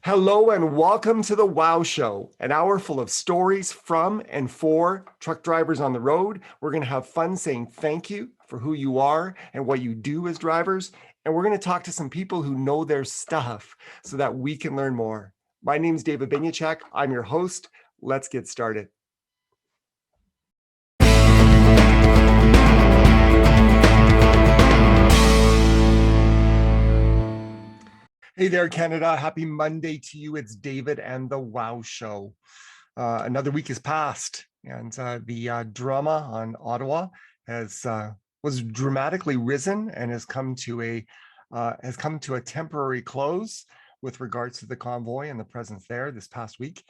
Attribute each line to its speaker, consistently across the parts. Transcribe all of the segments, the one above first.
Speaker 1: Hello and welcome to the Wow Show, an hour full of stories from and for truck drivers on the road. We're going to have fun saying thank you for who you are and what you do as drivers. And we're going to talk to some people who know their stuff so that we can learn more. My name is David Benyachek. I'm your host. Let's get started. Hey there, Canada. Happy Monday to you. It's David and the Wow Show. Another week has passed, and the drama on Ottawa was dramatically risen and has come to a temporary close with regards to the convoy and the presence there. This past week,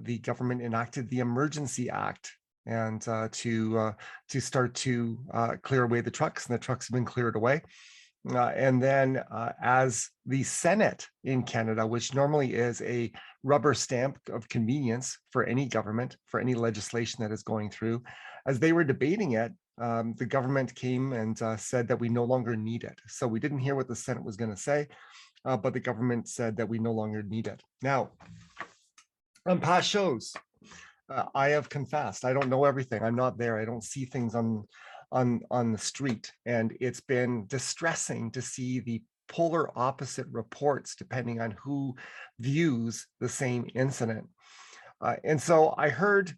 Speaker 1: the government enacted the Emergency Act and to start to clear away the trucks, and the trucks have been cleared away. And then as the Senate in Canada, which normally is a rubber stamp of convenience for any government, for any legislation that is going through, as they were debating it, the government came and said that we no longer need it. So we didn't hear what the Senate was going to say, but the government said that we no longer need it. Now, on past shows, I have confessed, I don't know everything. I'm not there. I don't see things on the street, and it's been distressing to see the polar opposite reports depending on who views the same incident. And so I heard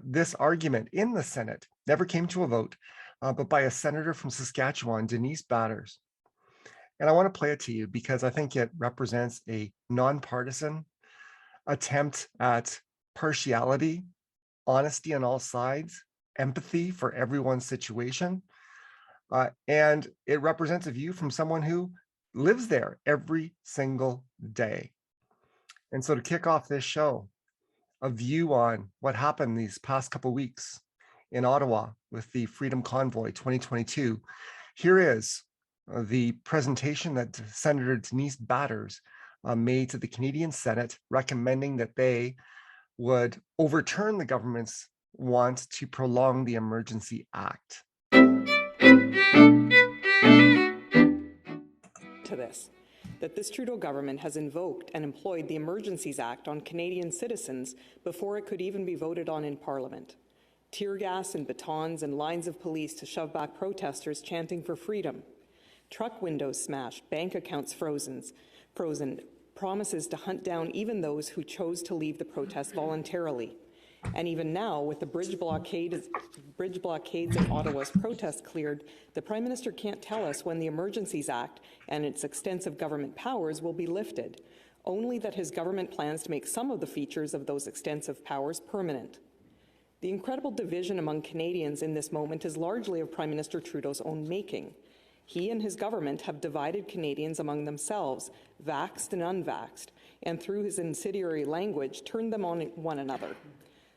Speaker 1: this argument in the Senate, never came to a vote, but by a senator from Saskatchewan, Denise Batter. And I want to play it to you because I think it represents a nonpartisan attempt at partiality, honesty on all sides, empathy for everyone's situation. And it represents a view from someone who lives there every single day. And so to kick off this show, a view on what happened these past couple of weeks in Ottawa with the Freedom Convoy 2022, here is the presentation that Senator Denise Batter made to the Canadian Senate, recommending that they would overturn the government's want to prolong the Emergency Act.
Speaker 2: To this, that this Trudeau government has invoked and employed the Emergencies Act on Canadian citizens before it could even be voted on in Parliament. Tear gas and batons and lines of police to shove back protesters chanting for freedom. Truck windows smashed, bank accounts frozen, promises to hunt down even those who chose to leave the protest voluntarily. And even now, with the bridge blockades of Ottawa's protest cleared, the Prime Minister can't tell us when the Emergencies Act and its extensive government powers will be lifted, only that his government plans to make some of the features of those extensive powers permanent. The incredible division among Canadians in this moment is largely of Prime Minister Trudeau's own making. He and his government have divided Canadians among themselves, vaxxed and unvaxxed, and through his incendiary language, turned them on one another.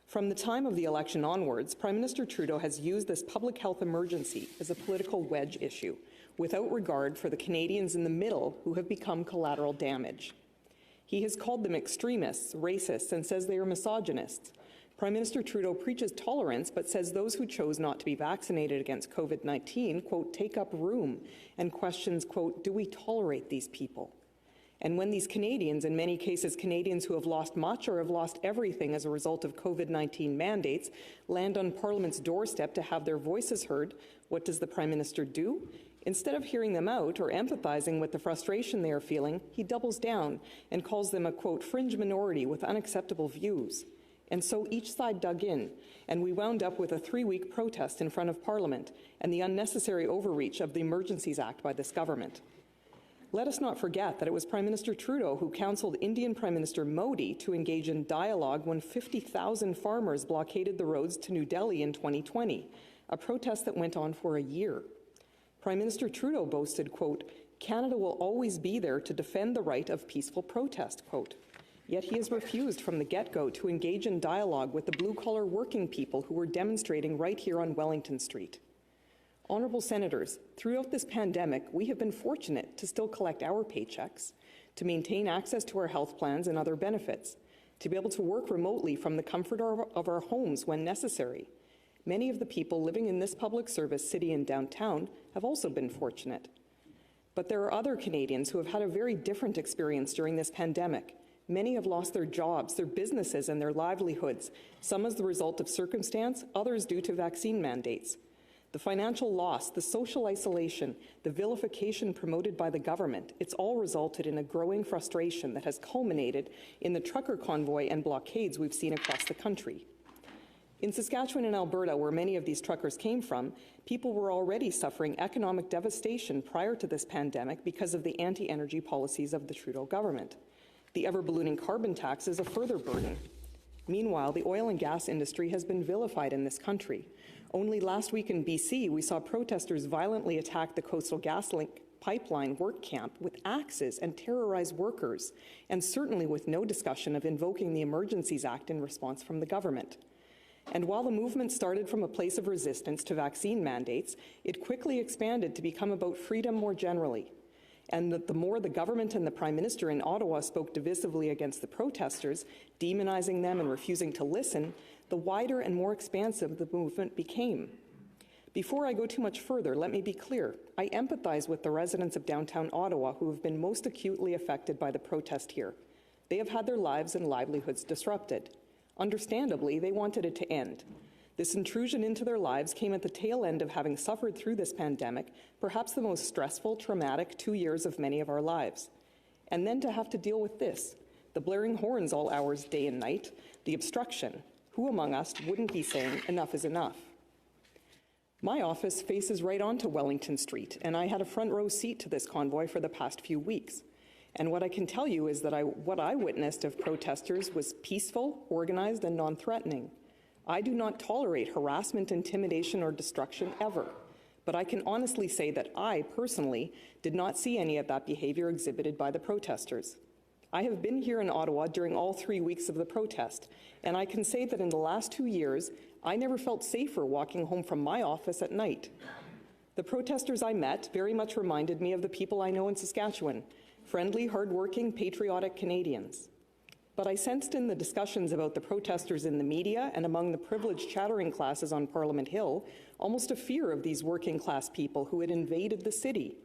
Speaker 2: From the time of the election onwards, Prime Minister Trudeau has used this public health emergency as a political wedge issue, without regard for the Canadians in the middle who have become collateral damage. He has called them extremists, racists, and says they are misogynists. Prime Minister Trudeau preaches tolerance, but says those who chose not to be vaccinated against COVID-19, quote, take up room, and questions, quote, do we tolerate these people? And when these Canadians, in many cases Canadians who have lost much or have lost everything as a result of COVID-19 mandates, land on Parliament's doorstep to have their voices heard, what does the Prime Minister do? Instead of hearing them out or empathizing with the frustration they are feeling, he doubles down and calls them a, quote, fringe minority with unacceptable views. And so each side dug in, and we wound up with a 3-week protest in front of Parliament and the unnecessary overreach of the Emergencies Act by this government. Let us not forget that it was Prime Minister Trudeau who counselled Indian Prime Minister Modi to engage in dialogue when 50,000 farmers blockaded the roads to New Delhi in 2020, a protest that went on for a year. Prime Minister Trudeau boasted, quote, Canada will always be there to defend the right of peaceful protest, quote. Yet he has refused from the get-go to engage in dialogue with the blue-collar working people who were demonstrating right here on Wellington Street. Honourable Senators, throughout this pandemic, we have been fortunate to still collect our paychecks, to maintain access to our health plans and other benefits, to be able to work remotely from the comfort of our homes when necessary. Many of the people living in this public service city and downtown have also been fortunate. But there are other Canadians who have had a very different experience during this pandemic, Many have lost their jobs, their businesses, and their livelihoods, some as the result of circumstance, others due to vaccine mandates. The financial loss, the social isolation, the vilification promoted by the government, it's all resulted in a growing frustration that has culminated in the trucker convoy and blockades we've seen across the country. In Saskatchewan and Alberta, where many of these truckers came from, people were already suffering economic devastation prior to this pandemic because of the anti-energy policies of the Trudeau government. The ever-ballooning carbon tax is a further burden. Meanwhile, the oil and gas industry has been vilified in this country. Only last week in BC, we saw protesters violently attack the Coastal GasLink pipeline work camp with axes and terrorize workers, and certainly with no discussion of invoking the Emergencies Act in response from the government. And while the movement started from a place of resistance to vaccine mandates, it quickly expanded to become about freedom more generally. And the more the government and the Prime Minister in Ottawa spoke divisively against the protesters, demonizing them and refusing to listen, the wider and more expansive the movement became. Before I go too much further, let me be clear. I empathize with the residents of downtown Ottawa who have been most acutely affected by the protest here. They have had their lives and livelihoods disrupted. Understandably, they wanted it to end. This intrusion into their lives came at the tail end of having suffered through this pandemic, perhaps the most stressful, traumatic 2 years of many of our lives. And then to have to deal with this, the blaring horns all hours, day and night, the obstruction. Who among us wouldn't be saying enough is enough? My office faces right onto Wellington Street, and I had a front row seat to this convoy for the past few weeks. And what I can tell you is that what I witnessed of protesters was peaceful, organized, and non-threatening. I do not tolerate harassment, intimidation, or destruction ever. But I can honestly say that I, personally, did not see any of that behavior exhibited by the protesters. I have been here in Ottawa during all 3 weeks of the protest, and I can say that in the last 2 years, I never felt safer walking home from my office at night. The protesters I met very much reminded me of the people I know in Saskatchewan, friendly, hardworking, patriotic Canadians. But I sensed in the discussions about the protesters in the media and among the privileged chattering classes on Parliament Hill almost a fear of these working-class people who had invaded the city.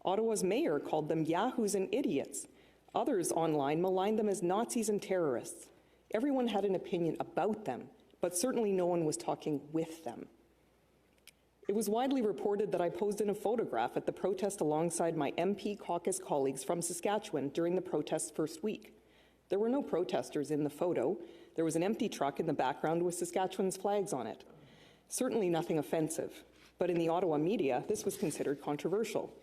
Speaker 2: Ottawa's mayor called them yahoos and idiots. Others online maligned them as Nazis and terrorists. Everyone had an opinion about them, but certainly no one was talking with them. It was widely reported that I posed in a photograph at the protest alongside my MP caucus colleagues from Saskatchewan during the protest's first week. There were no protesters in the photo. There was an empty truck in the background with Saskatchewan's flags on it. Certainly nothing offensive, but in the Ottawa media, this was considered controversial.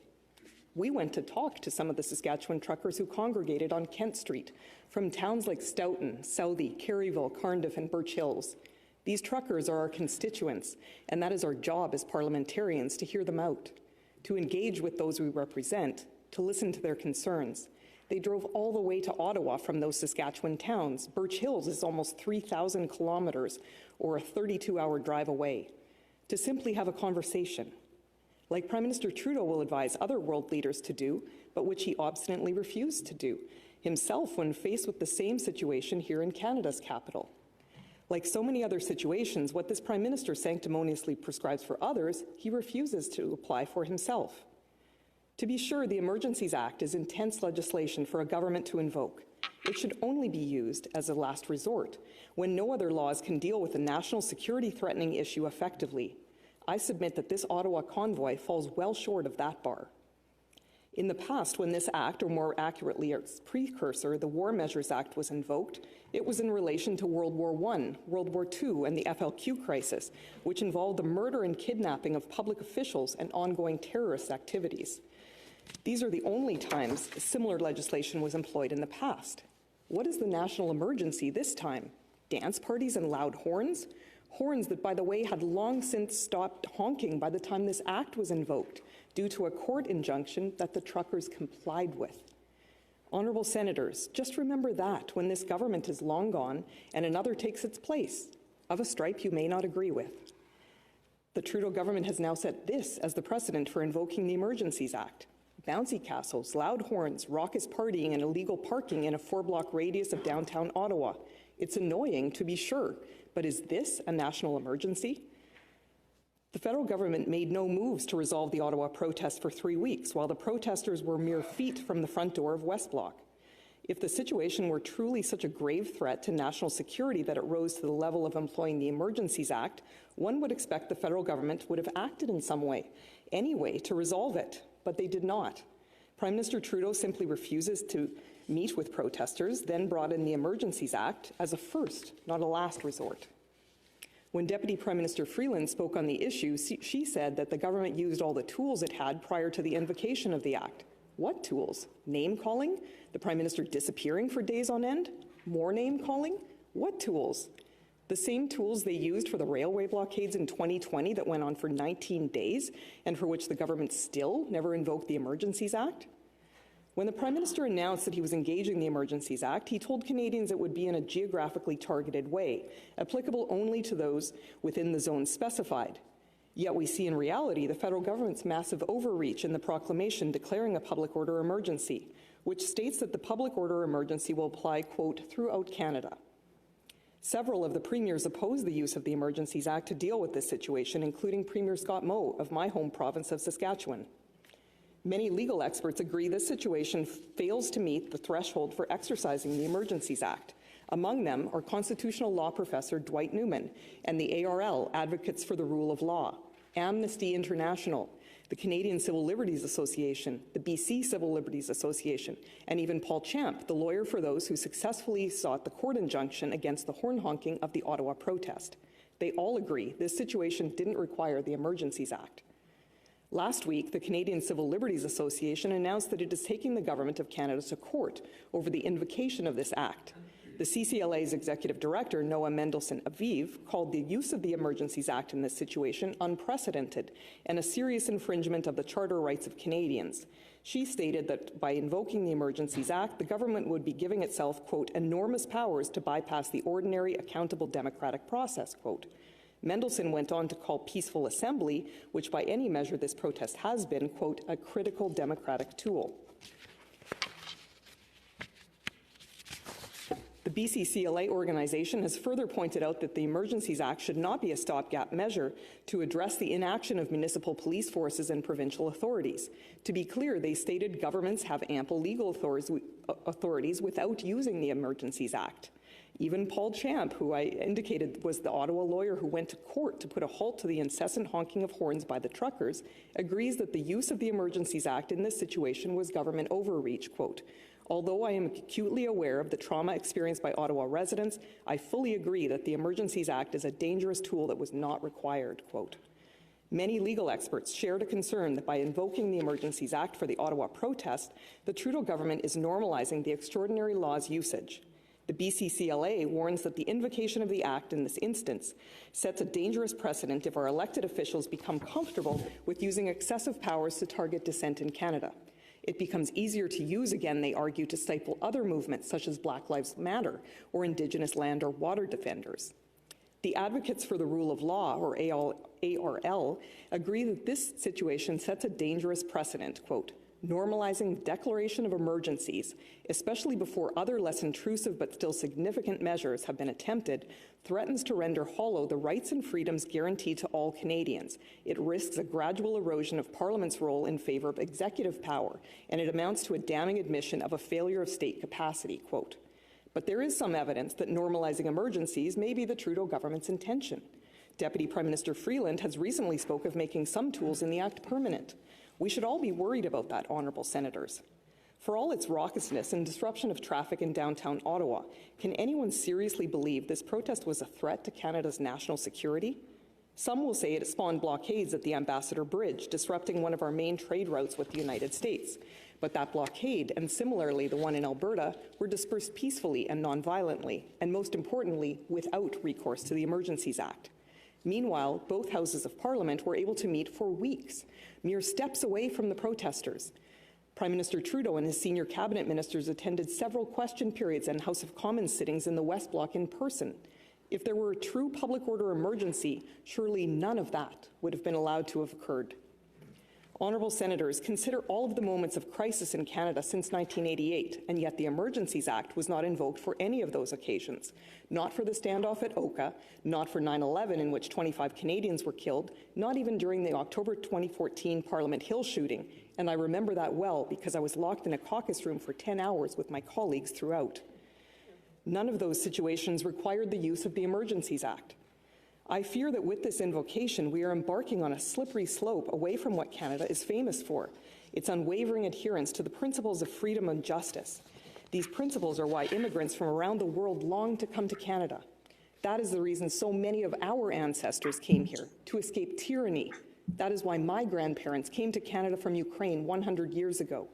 Speaker 2: We went to talk to some of the Saskatchewan truckers who congregated on Kent Street from towns like Stoughton, Southey, Caryville, Cardiff, and Birch Hills. These truckers are our constituents, and that is our job as parliamentarians to hear them out, to engage with those we represent, to listen to their concerns. They drove all the way to Ottawa from those Saskatchewan towns. Birch Hills is almost 3,000 kilometers, or a 32-hour drive away, to simply have a conversation, like Prime Minister Trudeau will advise other world leaders to do, but which he obstinately refused to do himself when faced with the same situation here in Canada's capital. Like so many other situations, what this Prime Minister sanctimoniously prescribes for others, he refuses to apply for himself. To be sure, the Emergencies Act is intense legislation for a government to invoke. It should only be used as a last resort, when no other laws can deal with a national security threatening issue effectively. I submit that this Ottawa convoy falls well short of that bar. In the past, when this act, or more accurately its precursor, the War Measures Act, was invoked, it was in relation to World War I, World War II, and the FLQ crisis, which involved the murder and kidnapping of public officials and ongoing terrorist activities. These are the only times similar legislation was employed in the past. What is the national emergency this time? Dance parties and loud horns? Horns that, by the way, had long since stopped honking by the time this act was invoked, due to a court injunction that the truckers complied with. Honourable Senators, just remember that when this government is long gone and another takes its place, of a stripe you may not agree with. The Trudeau government has now set this as the precedent for invoking the Emergencies Act. Bouncy castles, loud horns, raucous partying, and illegal parking in a 4-block radius of downtown Ottawa. It's annoying, to be sure, but is this a national emergency? The federal government made no moves to resolve the Ottawa protest for 3 weeks, while the protesters were mere feet from the front door of West Block. If the situation were truly such a grave threat to national security that it rose to the level of employing the Emergencies Act, one would expect the federal government would have acted in some way, anyway, to resolve it, but they did not. Prime Minister Trudeau simply refuses to meet with protesters, then brought in the Emergencies Act as a first, not a last resort. When Deputy Prime Minister Friesens spoke on the issue, she said that the government used all the tools it had prior to the invocation of the Act. What tools? Name-calling? The Prime Minister disappearing for days on end? More name-calling? What tools? The same tools they used for the railway blockades in 2020 that went on for 19 days and for which the government still never invoked the Emergencies Act? When the Prime Minister announced that he was engaging the Emergencies Act, he told Canadians it would be in a geographically targeted way, applicable only to those within the zones specified. Yet we see in reality the federal government's massive overreach in the proclamation declaring a public order emergency, which states that the public order emergency will apply, quote, throughout Canada. Several of the premiers opposed the use of the Emergencies Act to deal with this situation, including Premier Scott Moe of my home province of Saskatchewan. Many legal experts agree this situation fails to meet the threshold for exercising the Emergencies Act. Among them are constitutional law professor Dwight Newman and the ARL, Advocates for the Rule of Law, Amnesty International, the Canadian Civil Liberties Association, the BC Civil Liberties Association, and even Paul Champ, the lawyer for those who successfully sought the court injunction against the horn honking of the Ottawa protest. They all agree this situation didn't require the Emergencies Act. Last week, the Canadian Civil Liberties Association announced that it is taking the Government of Canada to court over the invocation of this act. The CCLA's Executive Director, Noah Mendelsohn-Aviv, called the use of the Emergencies Act in this situation unprecedented and a serious infringement of the charter rights of Canadians. She stated that by invoking the Emergencies Act, the government would be giving itself, quote, enormous powers to bypass the ordinary, accountable democratic process, quote. Mendelsohn went on to call peaceful assembly, which by any measure this protest has been, quote, a critical democratic tool. The BCCLA organization has further pointed out that the Emergencies Act should not be a stopgap measure to address the inaction of municipal police forces and provincial authorities. To be clear, they stated governments have ample legal authorities without using the Emergencies Act. Even Paul Champ, who I indicated was the Ottawa lawyer who went to court to put a halt to the incessant honking of horns by the truckers, agrees that the use of the Emergencies Act in this situation was government overreach, quote. Although I am acutely aware of the trauma experienced by Ottawa residents, I fully agree that the Emergencies Act is a dangerous tool that was not required, quote. Many legal experts shared a concern that by invoking the Emergencies Act for the Ottawa protest, the Trudeau government is normalizing the extraordinary law's usage. The BCCLA warns that the invocation of the Act in this instance sets a dangerous precedent if our elected officials become comfortable with using excessive powers to target dissent in Canada. It becomes easier to use again, they argue, to stifle other movements such as Black Lives Matter or Indigenous land or water defenders. The Advocates for the Rule of Law, or ARL, agree that this situation sets a dangerous precedent, quote, normalizing declaration of emergencies, especially before other less intrusive but still significant measures have been attempted, threatens to render hollow the rights and freedoms guaranteed to all Canadians. It risks a gradual erosion of Parliament's role in favour of executive power, and it amounts to a damning admission of a failure of state capacity, quote. But there is some evidence that normalizing emergencies may be the Trudeau government's intention. Deputy Prime Minister Freeland has recently spoke of making some tools in the Act permanent. We should all be worried about that, honourable senators. For all its raucousness and disruption of traffic in downtown Ottawa, can anyone seriously believe this protest was a threat to Canada's national security? Some will say it spawned blockades at the Ambassador Bridge, disrupting one of our main trade routes with the United States. But that blockade, and similarly the one in Alberta, were dispersed peacefully and non-violently, and most importantly, without recourse to the Emergencies Act. Meanwhile, both houses of Parliament were able to meet for weeks, mere steps away from the protesters. Prime Minister Trudeau and his senior cabinet ministers attended several question periods and House of Commons sittings in the West Block in person. If there were a true public order emergency, surely none of that would have been allowed to have occurred. Honourable Senators, consider all of the moments of crisis in Canada since 1988, and yet the Emergencies Act was not invoked for any of those occasions. Not for the standoff at Oka, not for 9/11 in which 25 Canadians were killed, not even during the October 2014 Parliament Hill shooting, and I remember that well because I was locked in a caucus room for 10 hours with my colleagues throughout. None of those situations required the use of the Emergencies Act. I fear that with this invocation, we are embarking on a slippery slope away from what Canada is famous for, its unwavering adherence to the principles of freedom and justice. These principles are why immigrants from around the world long to come to Canada. That is the reason so many of our ancestors came here, to escape tyranny. That is why my grandparents came to Canada from Ukraine 100 years ago.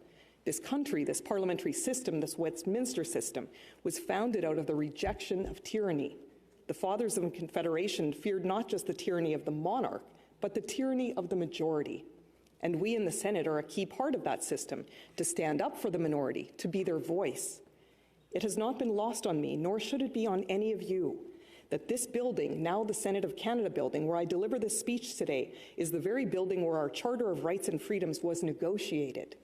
Speaker 2: This country, this parliamentary system, this Westminster system, was founded out of the rejection of tyranny. The fathers of the Confederation feared not just the tyranny of the monarch, but the tyranny of the majority. And we in the Senate are a key part of that system, to stand up for the minority, to be their voice. It has not been lost on me, nor should it be on any of you, that this building, now the Senate of Canada building, where I deliver this speech today, is the very building where our Charter of Rights and Freedoms was negotiated.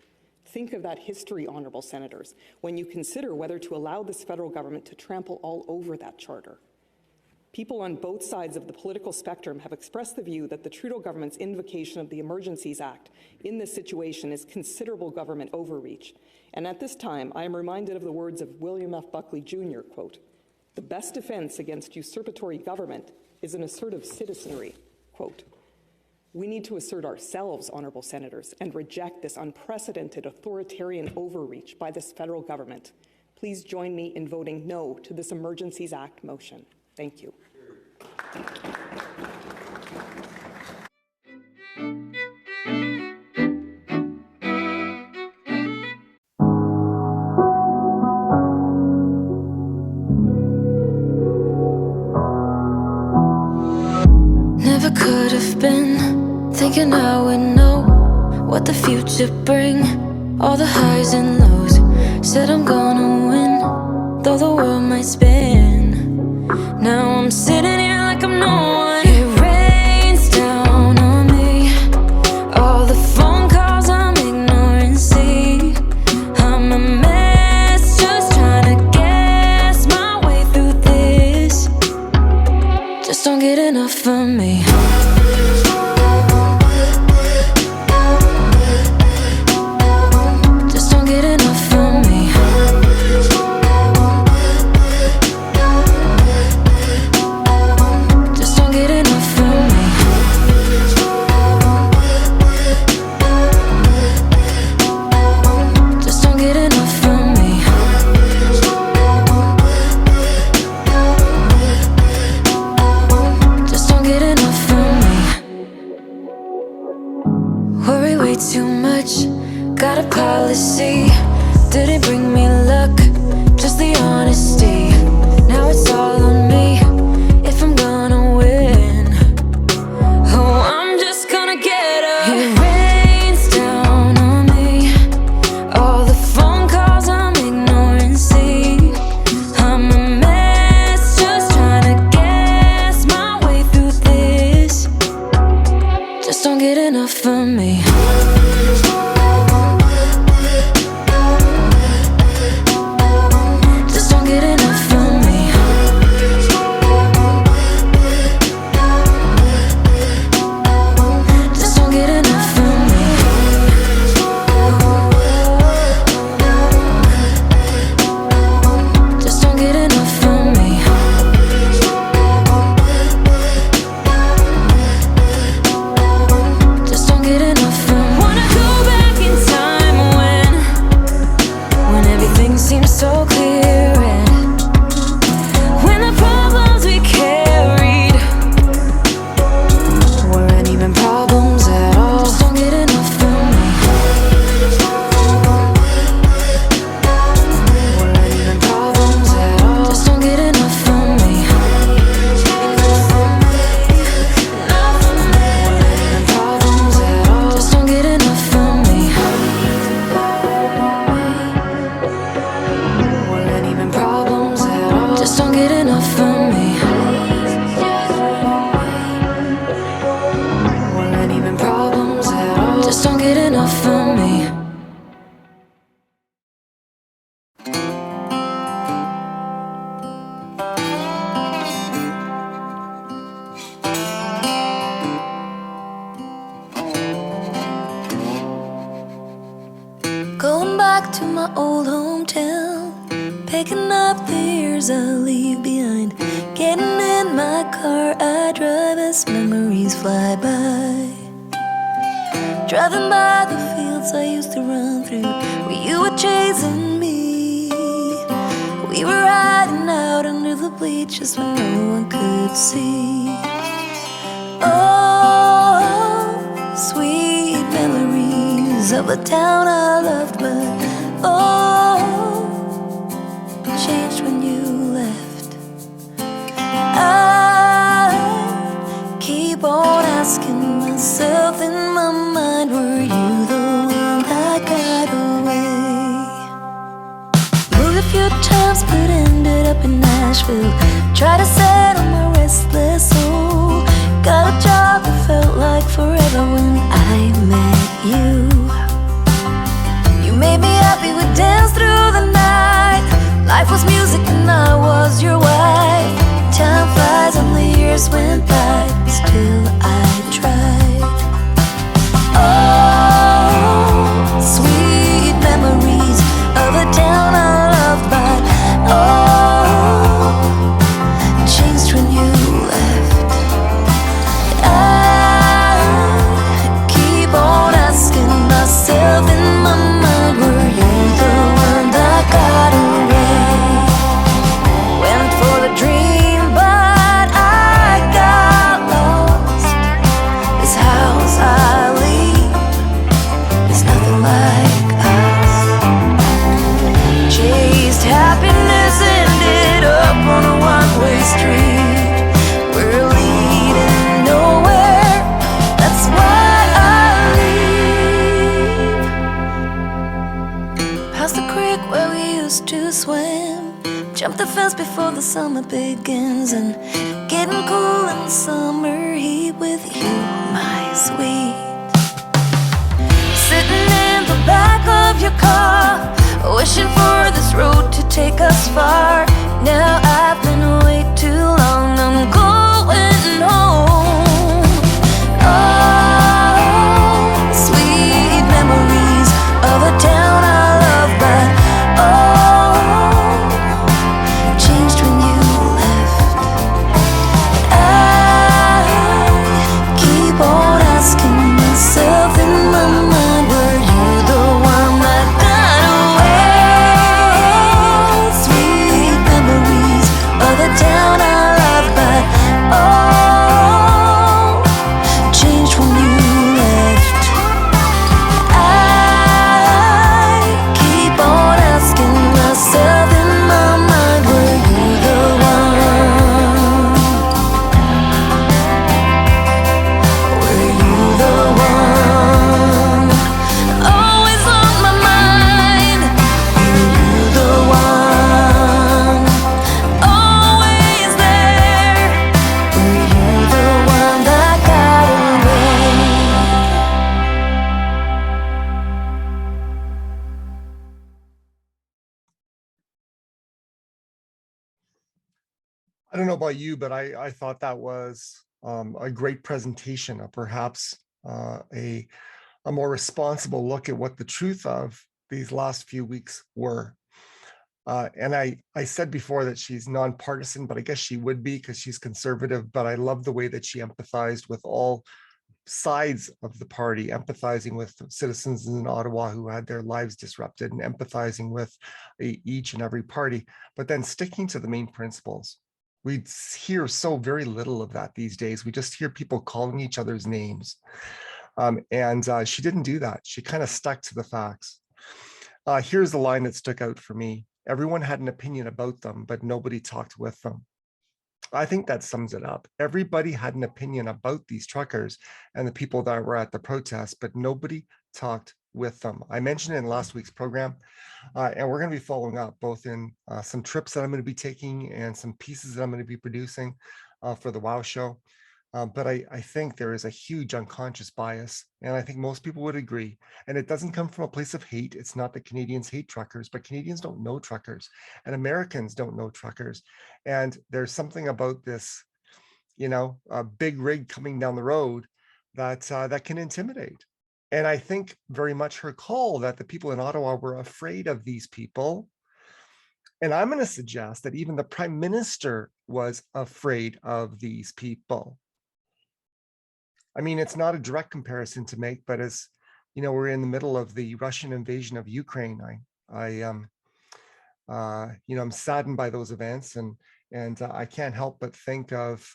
Speaker 2: Think of that history, honourable senators, when you consider whether to allow this federal government to trample all over that charter. People on both sides of the political spectrum have expressed the view that the Trudeau government's invocation of the Emergencies Act in this situation is considerable government overreach. And at this time, I am reminded of the words of William F. Buckley Jr., quote, "The best defense against usurpatory government is an assertive citizenry," quote. We need to assert ourselves, honourable senators, and reject this unprecedented authoritarian overreach by this federal government. Please join me in voting no to this Emergencies Act motion. Thank you.
Speaker 3: Never could have been thinking I would know what the future bring. All the highs and lows, said I'm gonna win, though the world might spin. Now I'm sitting here like I'm no one. It rains down on me, all the phone calls I'm ignoring. See, I'm a mess, just trying to guess my way through this. Just don't get enough of me. Just don't get enough of me. Just don't get enough of me. Just don't get enough of me. Just don't get enough of me. Worry way too much, got a policy. Didn't bring me luck, just the honesty. Now it's all on me, if I'm gonna win. Oh, I'm just gonna get up. It rains down on me, all the phone calls I'm ignoring. See, I'm a mess, just trying to guess my way through this. Just don't get enough of me. Just don't get enough of me. Just don't get enough of me. Just don't get enough of me. Just don't get enough of me. Wanna back to my old hometown, picking up the years I leave behind. Getting in my car, I drive as memories fly by. Driving by the fields I used to run through, where you were chasing me. We were riding out under the bleachers when no one could see. Oh, sweet memories of a town I loved, but oh, changed when you left. I keep on asking myself in my mind, were you the one that got away? Moved a few times but ended up in Nashville. Tried to settle my restless soul. Got a job that felt like forever when I met you. You made me happy, we danced through the night. Life was music and I was your wife. Time flies and the years went by, still I tried. Oh, sweet memories of a town I loved, but oh, changed when you left. I keep on asking myself in my mind, were you the one that got away? Went for the dream, but I got lost. This house I leave is nothing like us. Chased happiness, ended up on a one-way street. We're leading nowhere, that's why I leave. Past the creek where we used to swim, jump the fence before the summer begins, and getting cool in the summer heat with you, my sweet. Sitting in the back of your car, wishing for this road to take us far. Now I've been way too long, I'm going home. Oh, sweet memories of a town I love, but oh, changed when you left. I keep on asking myself in my mind, were you the one that got away? Sweet memories of the town I love, but oh, changed when you left. I keep on asking myself in my mind, were you the one? Were you the one? Always on my mind. Were you the one? Always there. Were you the one that got away?
Speaker 1: I don't know about you, but I thought that was a great presentation of perhaps a more responsible look at what the truth of these last few weeks were. And I said before that she's nonpartisan, but I guess she would be because she's conservative. But I love the way that she empathized with all sides of the party, empathizing with citizens in Ottawa who had their lives disrupted and empathizing with each and every party, but then sticking to the main principles. We hear so very little of that these days. We just hear people calling each other's names. And she didn't do that. She kind of stuck to the facts. Here's the line that stuck out for me. Everyone had an opinion about them, but nobody talked with them. I think that sums it up. Everybody had an opinion about these truckers and the people that were at the protest, but nobody talked with them. I mentioned it in last week's program, and we're going to be following up both in some trips that I'm going to be taking and some pieces that I'm going to be producing for the WOW show. But I think there is a huge unconscious bias, and I think most people would agree. And it doesn't come from a place of hate. It's not that Canadians hate truckers, but Canadians don't know truckers, and Americans don't know truckers. And there's something about this, a big rig coming down the road that that can intimidate. And I think very much her call that the people in Ottawa were afraid of these people. And I'm going to suggest that even the Prime Minister was afraid of these people. I mean, it's not a direct comparison to make, but as you know, we're in the middle of the Russian invasion of Ukraine. I'm saddened by those events, and I can't help but think of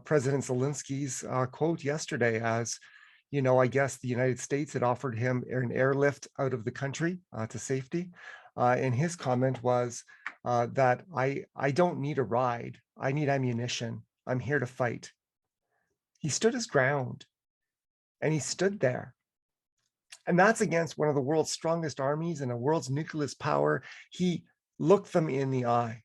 Speaker 1: President Zelensky's quote yesterday as, I guess the United States had offered him an airlift out of the country to safety. And his comment was that I don't need a ride. I need ammunition. I'm here to fight. He stood his ground, and he stood there. And that's against one of the world's strongest armies and a world's nuclear power. He looked them in the eye.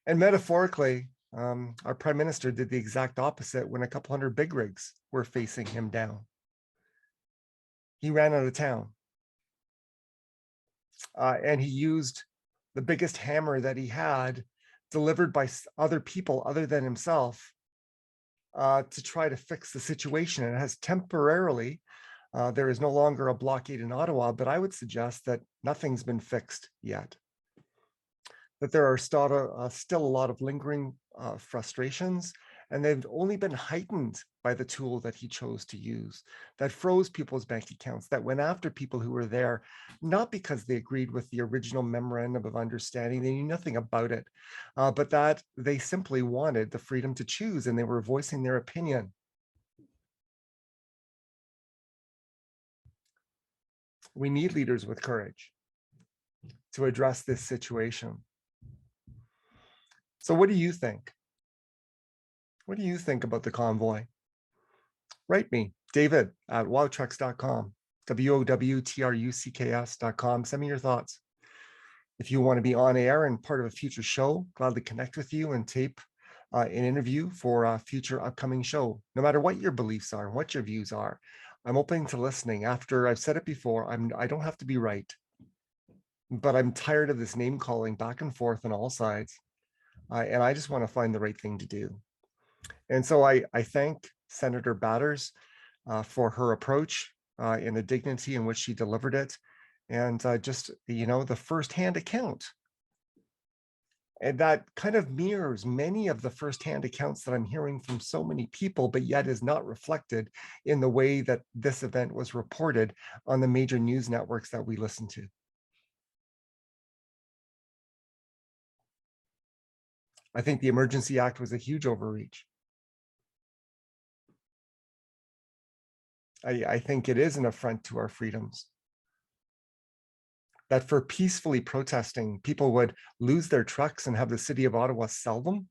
Speaker 1: And metaphorically, our prime minister did the exact opposite when a couple hundred big rigs were facing him down. He ran out of town. And he used the biggest hammer that he had, delivered by other people other than himself, to try to fix the situation. And it has temporarily, there is no longer a blockade in Ottawa, but I would suggest that nothing's been fixed yet. That there are still a lot of lingering frustrations, and they've only been heightened by the tool that he chose to use, that froze people's bank accounts, that went after people who were there, not because they agreed with the original memorandum of understanding, they knew nothing about it, but that they simply wanted the freedom to choose, and they were voicing their opinion. We need leaders with courage to address this situation. So what do you think? What do you think about the convoy? Write me, David at wowtrucks.com, WOWTRUCKS.com. Send me your thoughts. If you want to be on air and part of a future show, gladly connect with you and tape an interview for a future upcoming show. No matter what your beliefs are and what your views are, I'm open to listening. After I've said it before, I don't have to be right, but I'm tired of this name calling back and forth on all sides. And I just want to find the right thing to do. And so I thank Senator Batters for her approach and the dignity in which she delivered it. And just, the firsthand account. And that kind of mirrors many of the firsthand accounts that I'm hearing from so many people, but yet is not reflected in the way that this event was reported on the major news networks that we listen to. I think the Emergency Act was a huge overreach. I think it is an affront to our freedoms. That for peacefully protesting, people would lose their trucks and have the city of Ottawa sell them,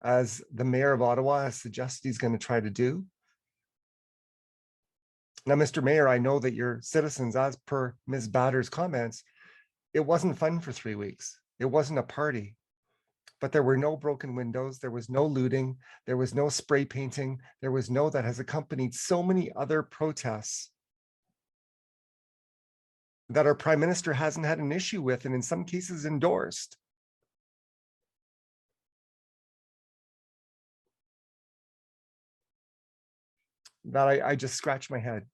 Speaker 1: as the mayor of Ottawa has suggested he's going to try to do. Now, Mr. Mayor, I know that your citizens, as per Ms. Batter's comments, it wasn't fun for 3 weeks. It wasn't a party. But there were no broken windows, there was no looting, there was no spray painting, there was no that has accompanied so many other protests that our prime minister hasn't had an issue with, and in some cases endorsed. That I just scratch my head.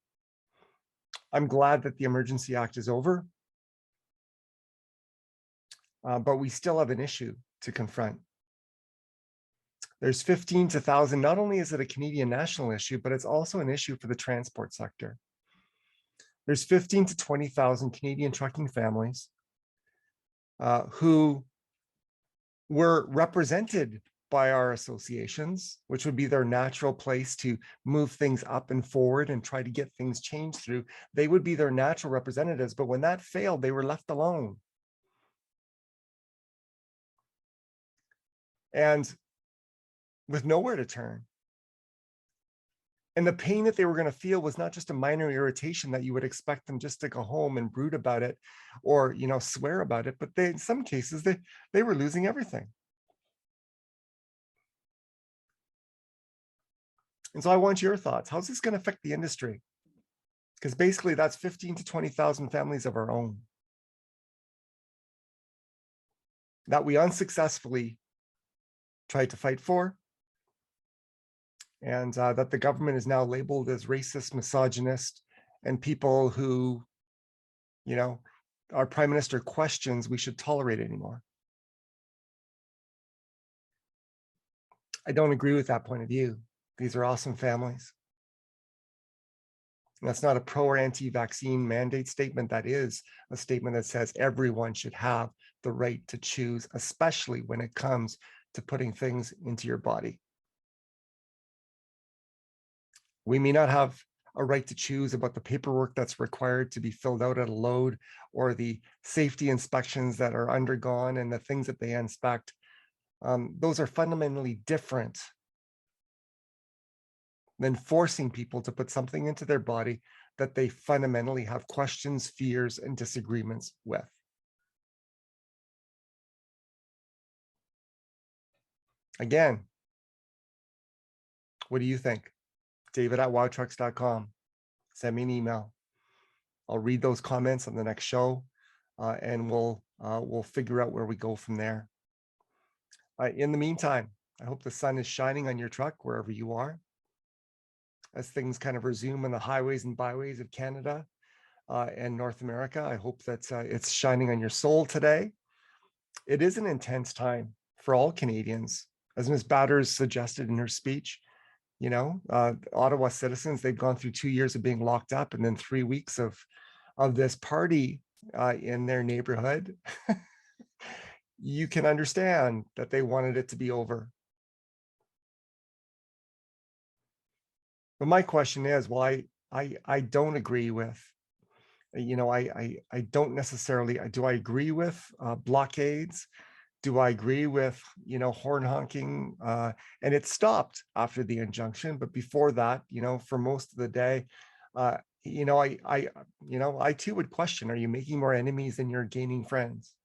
Speaker 1: I'm glad that the Emergency Act is over, but we still have an issue to confront. There's 15 to 1,000. Not only is it a Canadian national issue, but it's also an issue for the transport sector. There's 15 to 20,000 Canadian trucking families who were represented by our associations, which would be their natural place to move things up and forward and try to get things changed through. They would be their natural representatives, but when that failed, they were left alone. And with nowhere to turn. And the pain that they were going to feel was not just a minor irritation that you would expect them just to go home and brood about it or, swear about it. But in some cases, they were losing everything. And so I want your thoughts. How's this going to affect the industry? Because basically that's 15 to 20,000 families of our own that we unsuccessfully tried to fight for. and that the government is now labeled as racist, misogynist, and people who, our prime minister questions we should tolerate anymore. I don't agree with that point of view. These are awesome families. And that's not a pro or anti-vaccine mandate statement. That is a statement that says everyone should have the right to choose, especially when it comes to putting things into your body. We may not have a right to choose about the paperwork that's required to be filled out at a load, or the safety inspections that are undergone and the things that they inspect. Those are fundamentally different than forcing people to put something into their body that they fundamentally have questions, fears, and disagreements with. Again, what do you think? David@wowtrucks.com. Send me an email. I'll read those comments on the next show, and we'll figure out where we go from there. In the meantime, I hope the sun is shining on your truck wherever you are, as things kind of resume on the highways and byways of Canada and North America. I hope that it's shining on your soul today. It is an intense time for all Canadians, as Ms. Batter suggested in her speech. Ottawa citizens, they've gone through 2 years of being locked up, and then 3 weeks of this party in their neighborhood. You can understand that they wanted it to be over. But my question is, well, I don't agree with, I don't necessarily, do I agree with blockades? Do I agree with, horn honking? And it stopped after the injunction, but before that, for most of the day, I too would question, are you making more enemies than you're gaining friends?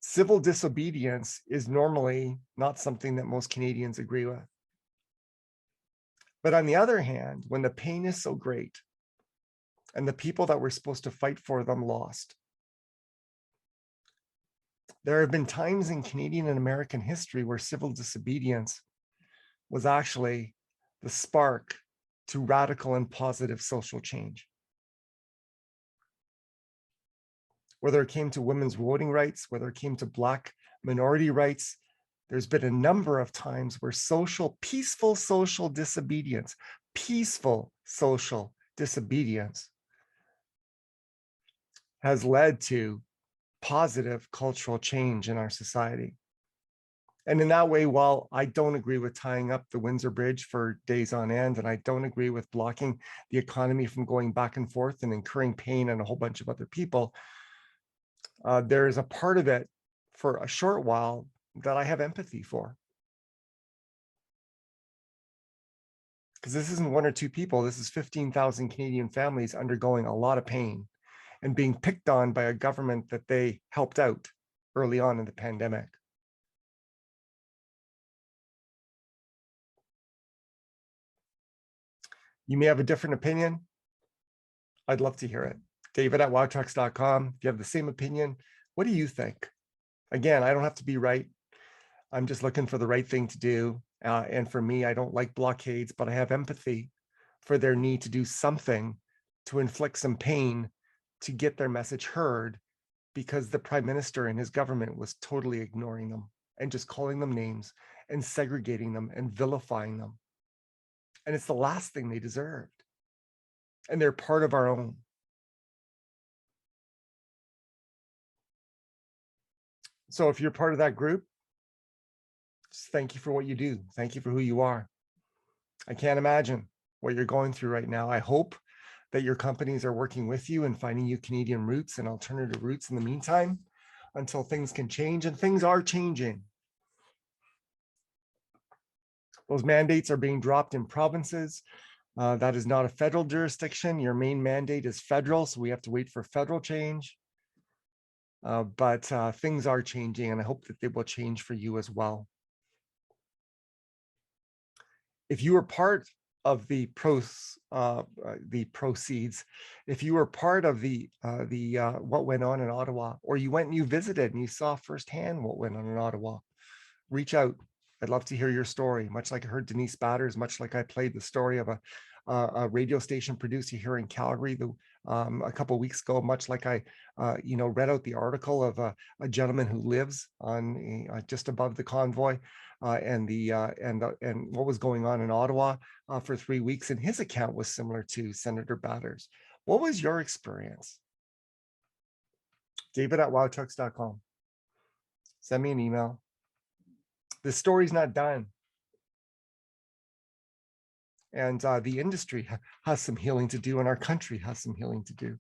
Speaker 1: Civil disobedience is normally not something that most Canadians agree with. But on the other hand, when the pain is so great and the people that were supposed to fight for them lost, there have been times in Canadian and American history where civil disobedience was actually the spark to radical and positive social change. Whether it came to women's voting rights, whether it came to Black minority rights, there's been a number of times where peaceful social disobedience has led to positive cultural change in our society. And in that way, while I don't agree with tying up the Windsor Bridge for days on end, and I don't agree with blocking the economy from going back and forth and incurring pain on a whole bunch of other people, there is a part of it for a short while that I have empathy for. Because this isn't one or two people, this is 15,000 Canadian families undergoing a lot of pain and being picked on by a government that they helped out early on in the pandemic. You may have a different opinion. I'd love to hear it. David@wowtrucks.com. If you have the same opinion, what do you think? Again, I don't have to be right. I'm just looking for the right thing to do. And for me, I don't like blockades, but I have empathy for their need to do something to inflict some pain to get their message heard, because the prime minister and his government was totally ignoring them and just calling them names and segregating them and vilifying them. And it's the last thing they deserved. And they're part of our own. So if you're part of that group, just thank you for what you do. Thank you for who you are. I can't imagine what you're going through right now. I hope that your companies are working with you and finding you Canadian routes and alternative routes in the meantime, until things can change, and things are changing. Those mandates are being dropped in provinces. That is not a federal jurisdiction. Your main mandate is federal, so we have to wait for federal change. But things are changing, and I hope that they will change for you as well. If you were part of the proceeds, if you were part of the what went on in Ottawa, or you went and you visited and you saw firsthand what went on in Ottawa, reach out. I'd love to hear your story, much like I heard Denise Batter's, much like I played the story of a radio station producer here in Calgary a couple of weeks ago, much like I read out the article of a gentleman who lives on just above the Convoy and what was going on in Ottawa for 3 weeks, and his account was similar to Senator Batter's. What was your experience? David@wowtrucks.com. Send me an email. The story's not done. And the industry has some healing to do, and our country has some healing to do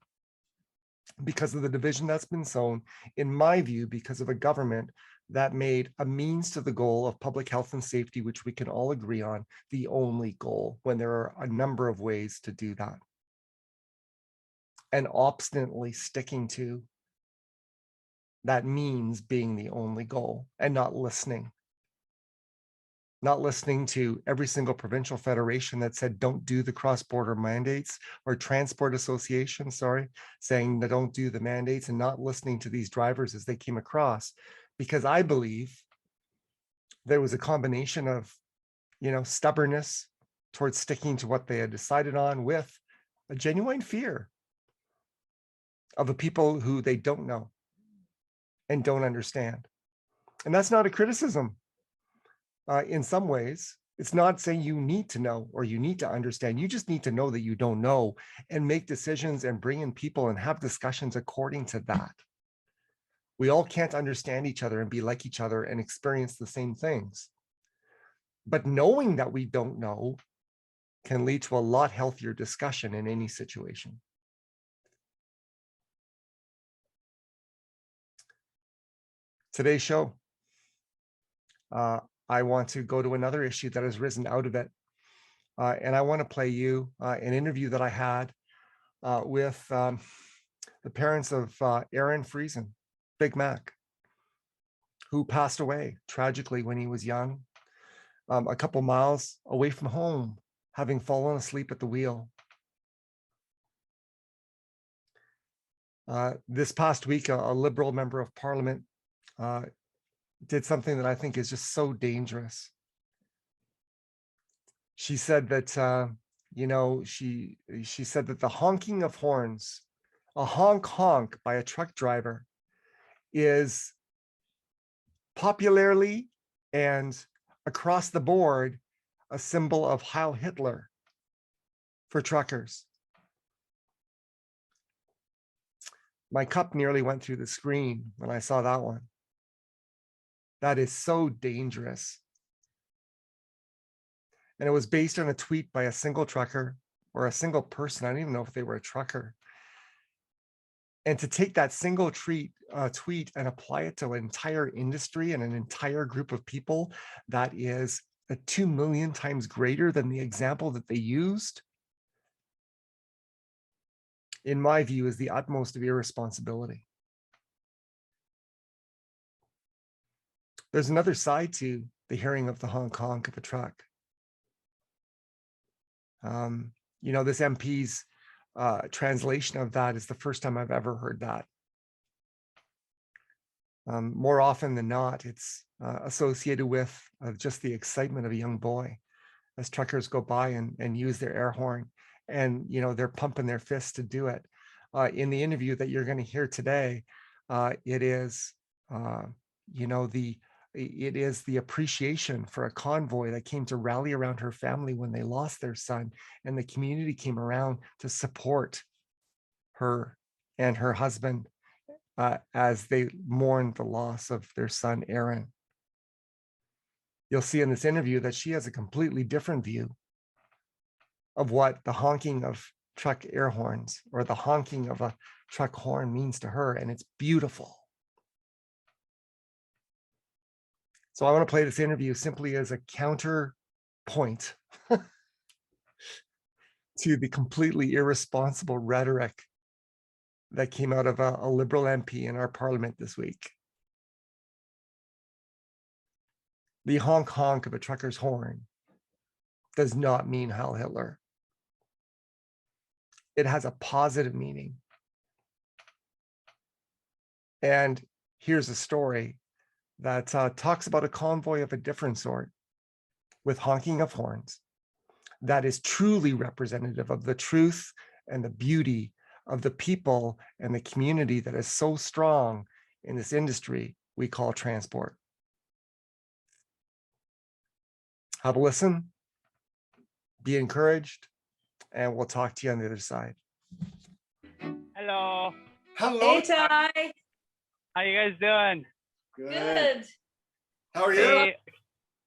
Speaker 1: because of the division that's been sown, in my view, because of a government that made a means to the goal of public health and safety, which we can all agree on, the only goal, when there are a number of ways to do that. And obstinately sticking to that means being the only goal and not listening to every single provincial federation that said don't do the cross-border mandates, or transport association, saying that don't do the mandates, and not listening to these drivers as they came across, because I believe there was a combination of stubbornness towards sticking to what they had decided on, with a genuine fear of the people who they don't know and don't understand. And that's not a criticism. In some ways, it's not saying you need to know or you need to understand. You just need to know that you don't know, and make decisions and bring in people and have discussions according to that. We all can't understand each other and be like each other and experience the same things. But knowing that we don't know can lead to a lot healthier discussion in any situation. Today's show, I want to go to another issue that has risen out of it. And I want to play you an interview that I had with the parents of Aaron Friesen, Big Mack, who passed away tragically when he was young, a couple miles away from home, having fallen asleep at the wheel. This past week, a Liberal member of Parliament did something that I think is just so dangerous. She said that, she said that the honking of horns, a honk by a truck driver, is popularly and across the board a symbol of Heil Hitler for truckers. My cup nearly went through the screen when I saw that one. That is so dangerous. And it was based on a tweet by a single trucker or a single person. I don't even know if they were a trucker. And to take that single tweet and apply it to an entire industry and an entire group of people that is 2 million times greater than the example that they used, in my view, is the utmost of irresponsibility. There's another side to the hearing of the honk of a truck. This MP's translation of that is the first time I've ever heard that. More often than not, it's associated with just the excitement of a young boy as truckers go by and use their air horn, and they're pumping their fists to do it. In the interview that you're going to hear today, it is the appreciation for a convoy that came to rally around her family when they lost their son, and the community came around to support her and her husband as they mourned the loss of their son, Aaron. You'll see in this interview that she has a completely different view of what the honking of truck air horns or the honking of a truck horn means to her, and it's beautiful. So I want to play this interview simply as a counterpoint to the completely irresponsible rhetoric that came out of a Liberal MP in our Parliament this week. The honk of a trucker's horn does not mean Heil Hitler. It has a positive meaning. And here's a story that talks about a convoy of a different sort with honking of horns that is truly representative of the truth and the beauty of the people and the community that is so strong in this industry we call transport. Have a listen, be encouraged, and we'll talk to you on the other side.
Speaker 4: Hello.
Speaker 1: Hello.
Speaker 5: Hey, Ty.
Speaker 4: How you guys doing?
Speaker 5: Good.
Speaker 1: How are you?
Speaker 4: Hey,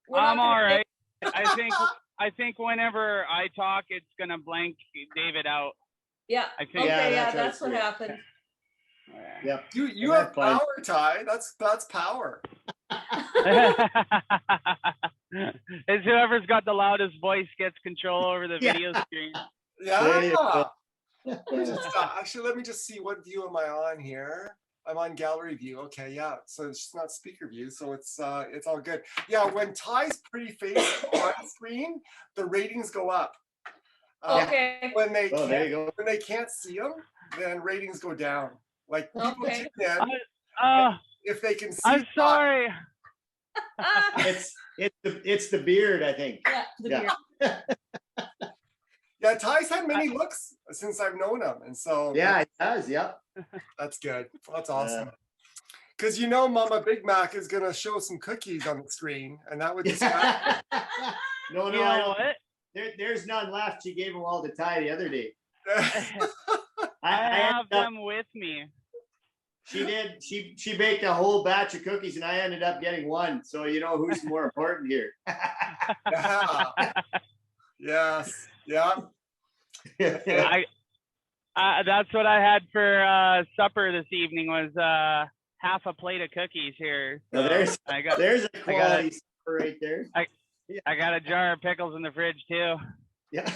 Speaker 5: We're not
Speaker 4: I'm
Speaker 5: gonna
Speaker 4: all right.
Speaker 5: take-
Speaker 4: I think whenever I talk, it's gonna blank David out.
Speaker 5: Yeah.
Speaker 4: I think.
Speaker 5: Okay.
Speaker 6: Yeah,
Speaker 5: That's
Speaker 6: right.
Speaker 5: what happened.
Speaker 6: Yep.
Speaker 1: You
Speaker 6: That's
Speaker 1: have
Speaker 6: fine.
Speaker 1: power, Ty. That's power.
Speaker 4: It's whoever's got the loudest voice gets control over the
Speaker 6: Yeah.
Speaker 4: video screen.
Speaker 6: There you go.
Speaker 1: Let me just, actually, let me just see, what view am I on here? I'm on gallery view. Okay, yeah. So it's just not speaker view, so it's all good. Yeah, when Ty's pretty face on screen, the ratings go up.
Speaker 5: Okay.
Speaker 1: When they
Speaker 6: Oh, there you go.
Speaker 1: when they can't see them, then ratings go down. Like people
Speaker 5: Okay.
Speaker 1: tune in if they can see.
Speaker 4: I'm
Speaker 1: Ty.
Speaker 4: sorry.
Speaker 6: It's the beard, I think.
Speaker 5: Yeah. The
Speaker 6: Yeah.
Speaker 5: beer.
Speaker 1: Yeah, Ty's had many looks since I've known him, and so
Speaker 6: Yeah, it does. Yep.
Speaker 1: that's good. That's awesome. Because you know, Mama Big Mac is gonna show some cookies on the screen, and that would distract.
Speaker 6: No,
Speaker 4: You know what?
Speaker 6: there's none left. She gave them all to Ty the other day.
Speaker 4: I have
Speaker 6: ended up-
Speaker 4: them with me.
Speaker 6: She did. She baked a whole batch of cookies, and I ended up getting one. So you know who's more important here.
Speaker 1: Yeah. Yes. Yeah.
Speaker 4: That's what I had for supper this evening was half a plate of cookies here.
Speaker 6: Now there's a
Speaker 4: I got
Speaker 6: quality supper right there.
Speaker 4: I got a jar of pickles in the fridge too.
Speaker 6: Yeah.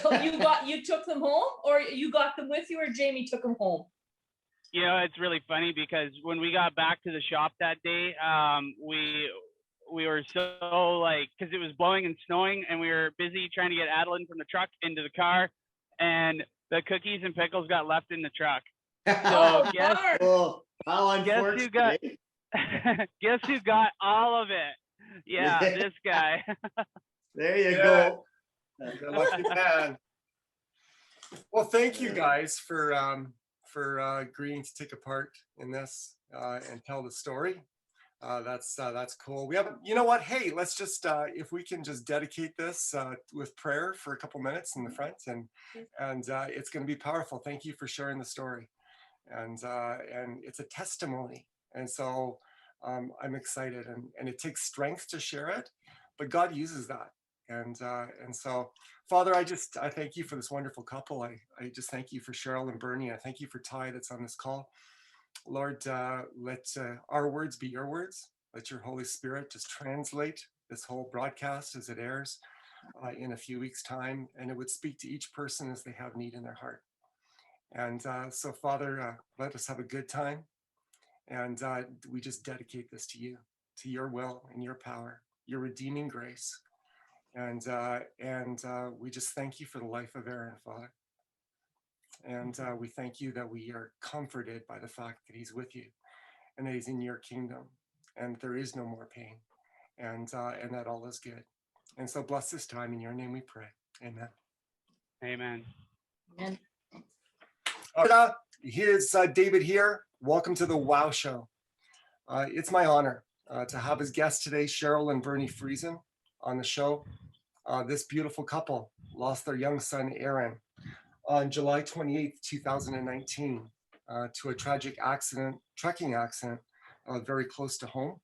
Speaker 5: You took them home, or you got them with you, or Jamie took them home?
Speaker 4: You know, it's really funny because when we got back to the shop that day, we were so like, because it was blowing and snowing, and we were busy trying to get Adeline from the truck into the car, and the cookies and pickles got left in the truck. So guess
Speaker 6: Oh, how
Speaker 4: Guess who
Speaker 6: unfortunate.
Speaker 4: got- guess who got all of it? Yeah, this guy.
Speaker 6: There you
Speaker 1: Yeah.
Speaker 6: go.
Speaker 1: You're a lucky man. Well, thank you guys for agreeing to take a part in this and tell the story. That's cool. We have, you know what? Hey, let's just if we can just dedicate this with prayer for a couple minutes in the front, and it's going to be powerful. Thank you for sharing the story, and it's a testimony, and so I'm excited, and it takes strength to share it, but God uses that, and so Father, I thank you for this wonderful couple. I just thank you for Cheryl and Bernie. I thank you for Ty that's on this call. Lord, let our words be your words. Let your Holy Spirit just translate this whole broadcast as it airs in a few weeks' time, and it would speak to each person as they have need in their heart. And so, Father, let us have a good time, and we just dedicate this to you, to your will and your power, your redeeming grace. And we just thank you for the life of Aaron, Father. And we thank you that we are comforted by the fact that he's with you and that he's in your kingdom and there is no more pain, and that all is good. And so bless this time. In your name we pray. Amen.
Speaker 4: Amen.
Speaker 5: Amen.
Speaker 1: Here's David here. Welcome to the Wow Show. It's my honor to have as guests today Cheryl and Bernie Friesen on the show. This beautiful couple lost their young son, Aaron, on July 28th, 2019, to a tragic trekking accident very close to home.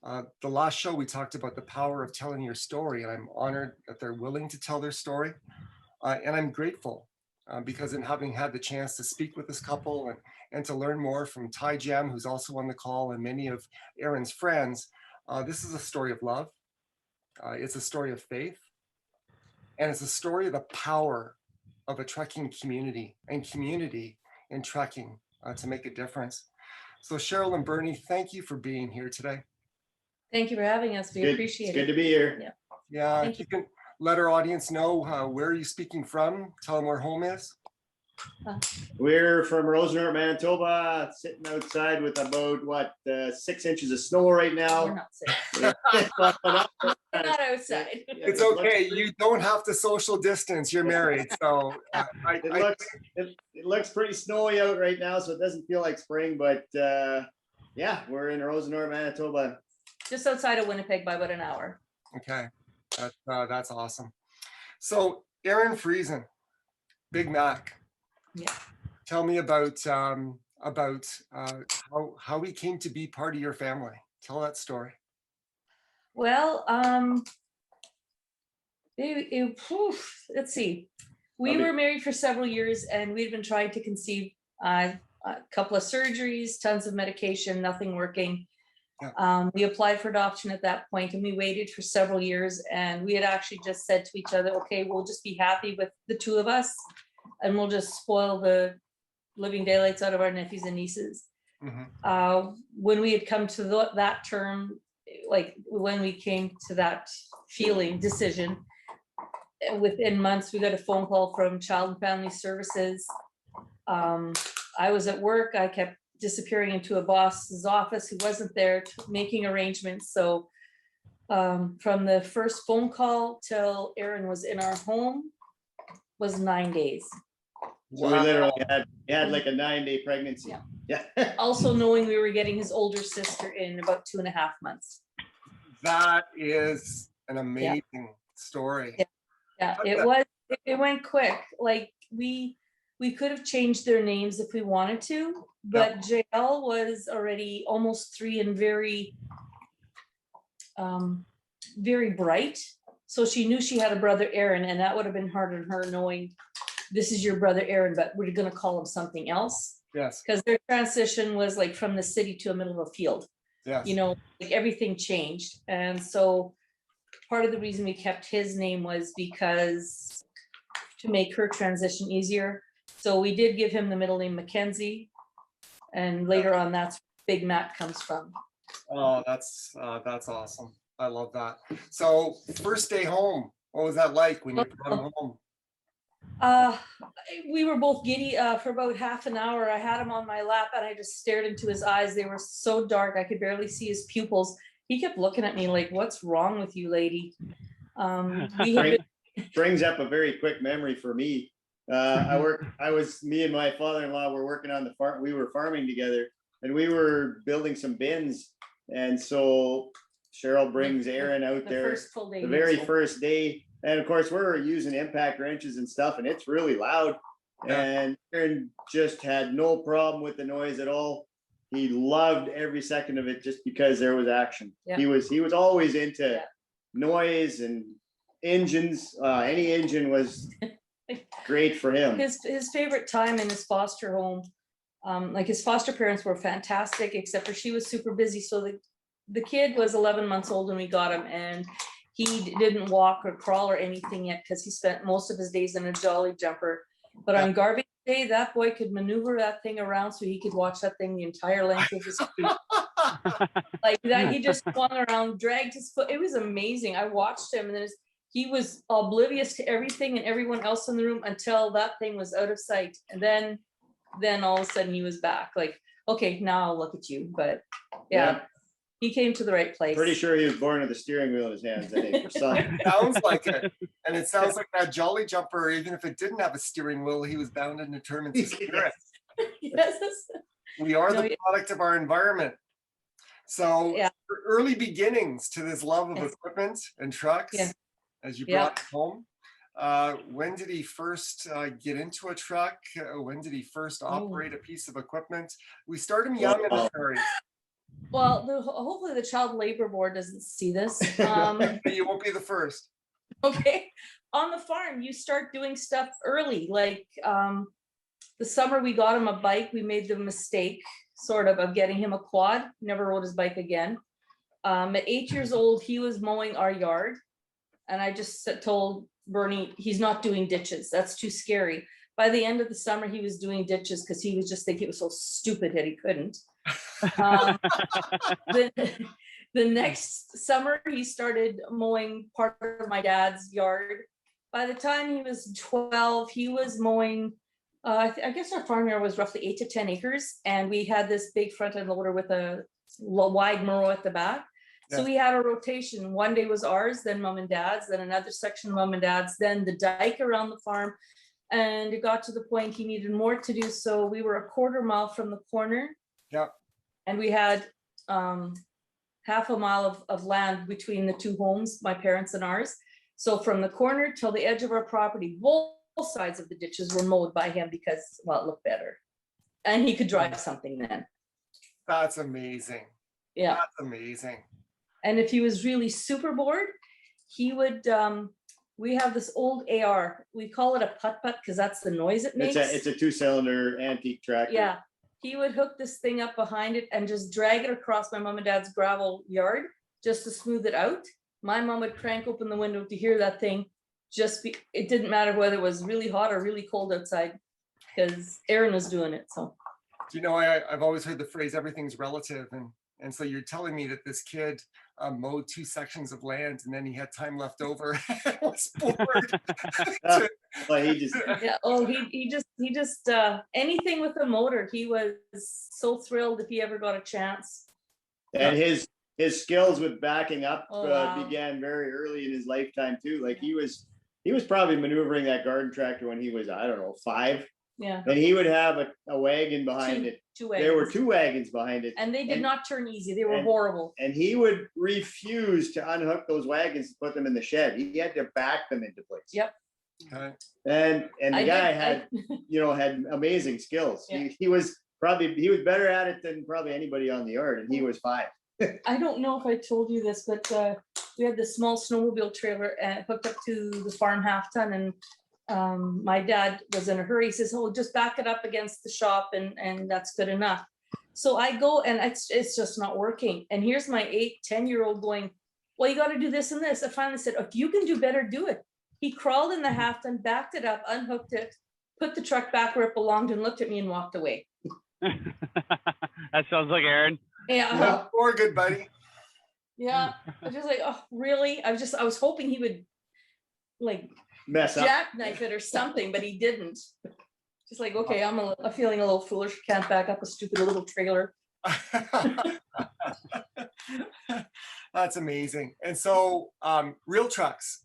Speaker 1: The last show, we talked about the power of telling your story, and I'm honored that they're willing to tell their story. And I'm grateful because in having had the chance to speak with this couple and to learn more from Ty Jam, who's also on the call, and many of Aaron's friends, this is a story of love. It's a story of faith, and it's a story of the power of a trekking community in trekking to make a difference. So Cheryl and Bernie, thank you for being here today.
Speaker 5: Thank you for having us. We appreciate
Speaker 6: It's good
Speaker 5: it.
Speaker 6: to be here.
Speaker 1: Yeah,
Speaker 5: Thank
Speaker 1: if you can let our audience know where are you speaking from, tell them where home is.
Speaker 6: We're from Rosenort, Manitoba, sitting outside with about 6 inches of snow right
Speaker 5: We're
Speaker 6: now.
Speaker 5: not safe.
Speaker 6: But
Speaker 5: We're not outside.
Speaker 1: It's okay. You don't have to social distance. You're married. So
Speaker 6: it looks pretty snowy out right now, so it doesn't feel like spring. But yeah, we're in Rosenort, Manitoba.
Speaker 5: Just outside of Winnipeg by about an hour.
Speaker 1: okay. That's awesome. So Aaron Friesen, Big Mack.
Speaker 5: Yeah.
Speaker 1: Tell me about how he came to be part of your family. Tell that story.
Speaker 5: Well, let's see. We were married for several years, and we'd been trying to conceive. A couple of surgeries, tons of medication, nothing working.
Speaker 1: Yeah.
Speaker 5: We applied for adoption at that point, and we waited for several years. And we had actually just said to each other, "Okay, we'll just be happy with the two of us, and we'll just spoil the living daylights out of our nephews and nieces."
Speaker 1: Mhm.
Speaker 5: When we had come to that term, like when we came to that decision, within months, we got a phone call from Child and Family Services. I was at work. I kept disappearing into a boss's office who wasn't there, making arrangements. So from the first phone call till Aaron was in our home was 9 days.
Speaker 6: So we literally had like a 9-day pregnancy.
Speaker 5: Yeah.
Speaker 6: Yeah.
Speaker 5: Also knowing we were getting his older sister in about 2.5 months.
Speaker 1: That is an amazing story.
Speaker 5: Yeah, it went quick. Like we could have changed their names if we wanted to, but JL was already almost 3 and very very bright. So she knew she had a brother Aaron, and that would have been hard on her knowing this is your brother Aaron, but we're gonna call him something else.
Speaker 1: Yes.
Speaker 5: Because their transition was like from the city to a middle of a field.
Speaker 1: Yes.
Speaker 5: You know, like everything changed. And so part of the reason we kept his name was because to make her transition easier. So we did give him the middle name Mackenzie. And later on, that's where Big Mac comes from.
Speaker 1: Oh, that's awesome. I love that. So first day home, what was that like when you brought him home?
Speaker 5: We were both giddy for about half an hour. I had him on my lap and I just stared into his eyes. They were so dark, I could barely see his pupils. He kept looking at me like, "What's wrong with you, lady?"
Speaker 6: Brings up a very quick memory for me. Me and my father-in-law were working on the farm. We were farming together and we were building some bins. And so Cheryl brings Aaron out there the very first day. And of course, we're using impact wrenches and stuff, and it's really loud.
Speaker 1: Yeah.
Speaker 6: And Aaron just had no problem with the noise at all. He loved every second of it just because there was action.
Speaker 5: Yeah.
Speaker 6: He was always into noise and engines. Any engine was great for him.
Speaker 5: His favorite time in his foster home, like his foster parents were fantastic, except for she was super busy. So the kid was 11 months old when we got him, and he didn't walk or crawl or anything yet because he spent most of his days in a jolly jumper. But on garbage day, that boy could maneuver that thing around so he could watch that thing the entire length of his street. Like that, he just swung around, dragged his foot. It was amazing. I watched him, and then he was oblivious to everything and everyone else in the room until that thing was out of sight. And then all of a sudden he was back. Like, okay, now I'll look at you. But yeah. He came to the right place.
Speaker 6: Pretty sure he was born with a steering wheel in his hands, I think, for some.
Speaker 1: Sounds like it. And it sounds like that jolly jumper, even if it didn't have a steering wheel, he was bound and determined to steer it.
Speaker 5: Yes.
Speaker 1: We are the product of our environment. So early beginnings to this love of equipment and trucks as you brought it home. When did he first get into a truck? When did he first operate a piece of equipment? We start him young in the prairie.
Speaker 5: Well, hopefully the Child Labor Board doesn't see this.
Speaker 1: You won't be the first.
Speaker 5: Okay. On the farm, you start doing stuff early. Like the summer we got him a bike, we made the mistake sort of getting him a quad, never rode his bike again. At 8 years old, he was mowing our yard. And I just told Bernie, he's not doing ditches. That's too scary. By the end of the summer, he was doing ditches because he was just thinking it was so stupid that he couldn't. The next summer, he started mowing part of my dad's yard. By the time he was 12, he was mowing I guess our farm yard was roughly 8 to 10 acres, and we had this big front end loader with a wide Murrow at the back. So
Speaker 1: Yes.
Speaker 5: we had a rotation. One day was ours, then mom and dad's, then another section mom and dad's, then the dike around the farm. And it got to the point he needed more to do. So we were a quarter mile from the corner.
Speaker 1: Yep.
Speaker 5: And we had half a mile of land between the two homes, my parents and ours. So from the corner till the edge of our property, both sides of the ditches were mowed by him because, well, it looked better. And he could drive something then.
Speaker 1: That's amazing.
Speaker 5: Yeah.
Speaker 1: That's amazing.
Speaker 5: And if he was really super bored, he would, we have this old AR, we call it a putt-putt because that's the noise it makes.
Speaker 6: It's a 2-cylinder antique tractor.
Speaker 5: Yeah, he would hook this thing up behind it and just drag it across my mom and dad's gravel yard just to smooth it out. My mom would crank open the window to hear that thing. It didn't matter whether it was really hot or really cold outside because Aaron was doing it, so.
Speaker 1: Do you know, I've always heard the phrase everything's relative, and so you're telling me that this kid mowed 2 sections of land and then he had time left over and was bored.
Speaker 6: Well, he just,
Speaker 5: Yeah, oh, he just anything with a motor, he was so thrilled if he ever got a chance.
Speaker 6: and his skills with backing up
Speaker 5: Oh, wow.
Speaker 6: began very early in his lifetime too. Like he was probably maneuvering that garden tractor when he was, I don't know, 5.
Speaker 5: Yeah.
Speaker 6: And he would have a wagon behind it.
Speaker 5: Two
Speaker 6: There were
Speaker 5: wagons.
Speaker 6: 2 wagons behind it.
Speaker 5: And they did
Speaker 6: and-
Speaker 5: not turn easy, they were
Speaker 6: and-
Speaker 5: horrible.
Speaker 6: And he would refuse to unhook those wagons and put them in the shed. He had to back them into place.
Speaker 5: Yep.
Speaker 1: Okay.
Speaker 6: And the
Speaker 5: I
Speaker 6: guy
Speaker 5: did-
Speaker 6: had amazing skills.
Speaker 5: Yeah.
Speaker 6: He was better at it than probably anybody on the yard, and he was 5.
Speaker 5: I don't know if I told you this, but we had this small snowmobile trailer hooked up to the farm half ton, and my dad was in a hurry. He says, "Oh, just back it up against the shop, and that's good enough." So I go, and it's just not working. And here's my 8-10-year-old going, "Well, you got to do this and this." I finally said, "If you can do better, do it." He crawled in the half ton, backed it up, unhooked it, put the truck back where it belonged, and looked at me and walked away.
Speaker 4: That sounds like Aaron.
Speaker 5: Yeah.
Speaker 1: Or good buddy.
Speaker 5: Yeah, I was just like, oh, really? I was hoping he would like
Speaker 6: Mess up.
Speaker 5: jackknife it or something, but he didn't. Just like, okay, I'm feeling a little foolish. Can't back up a stupid little trailer.
Speaker 1: That's amazing. And so, real trucks.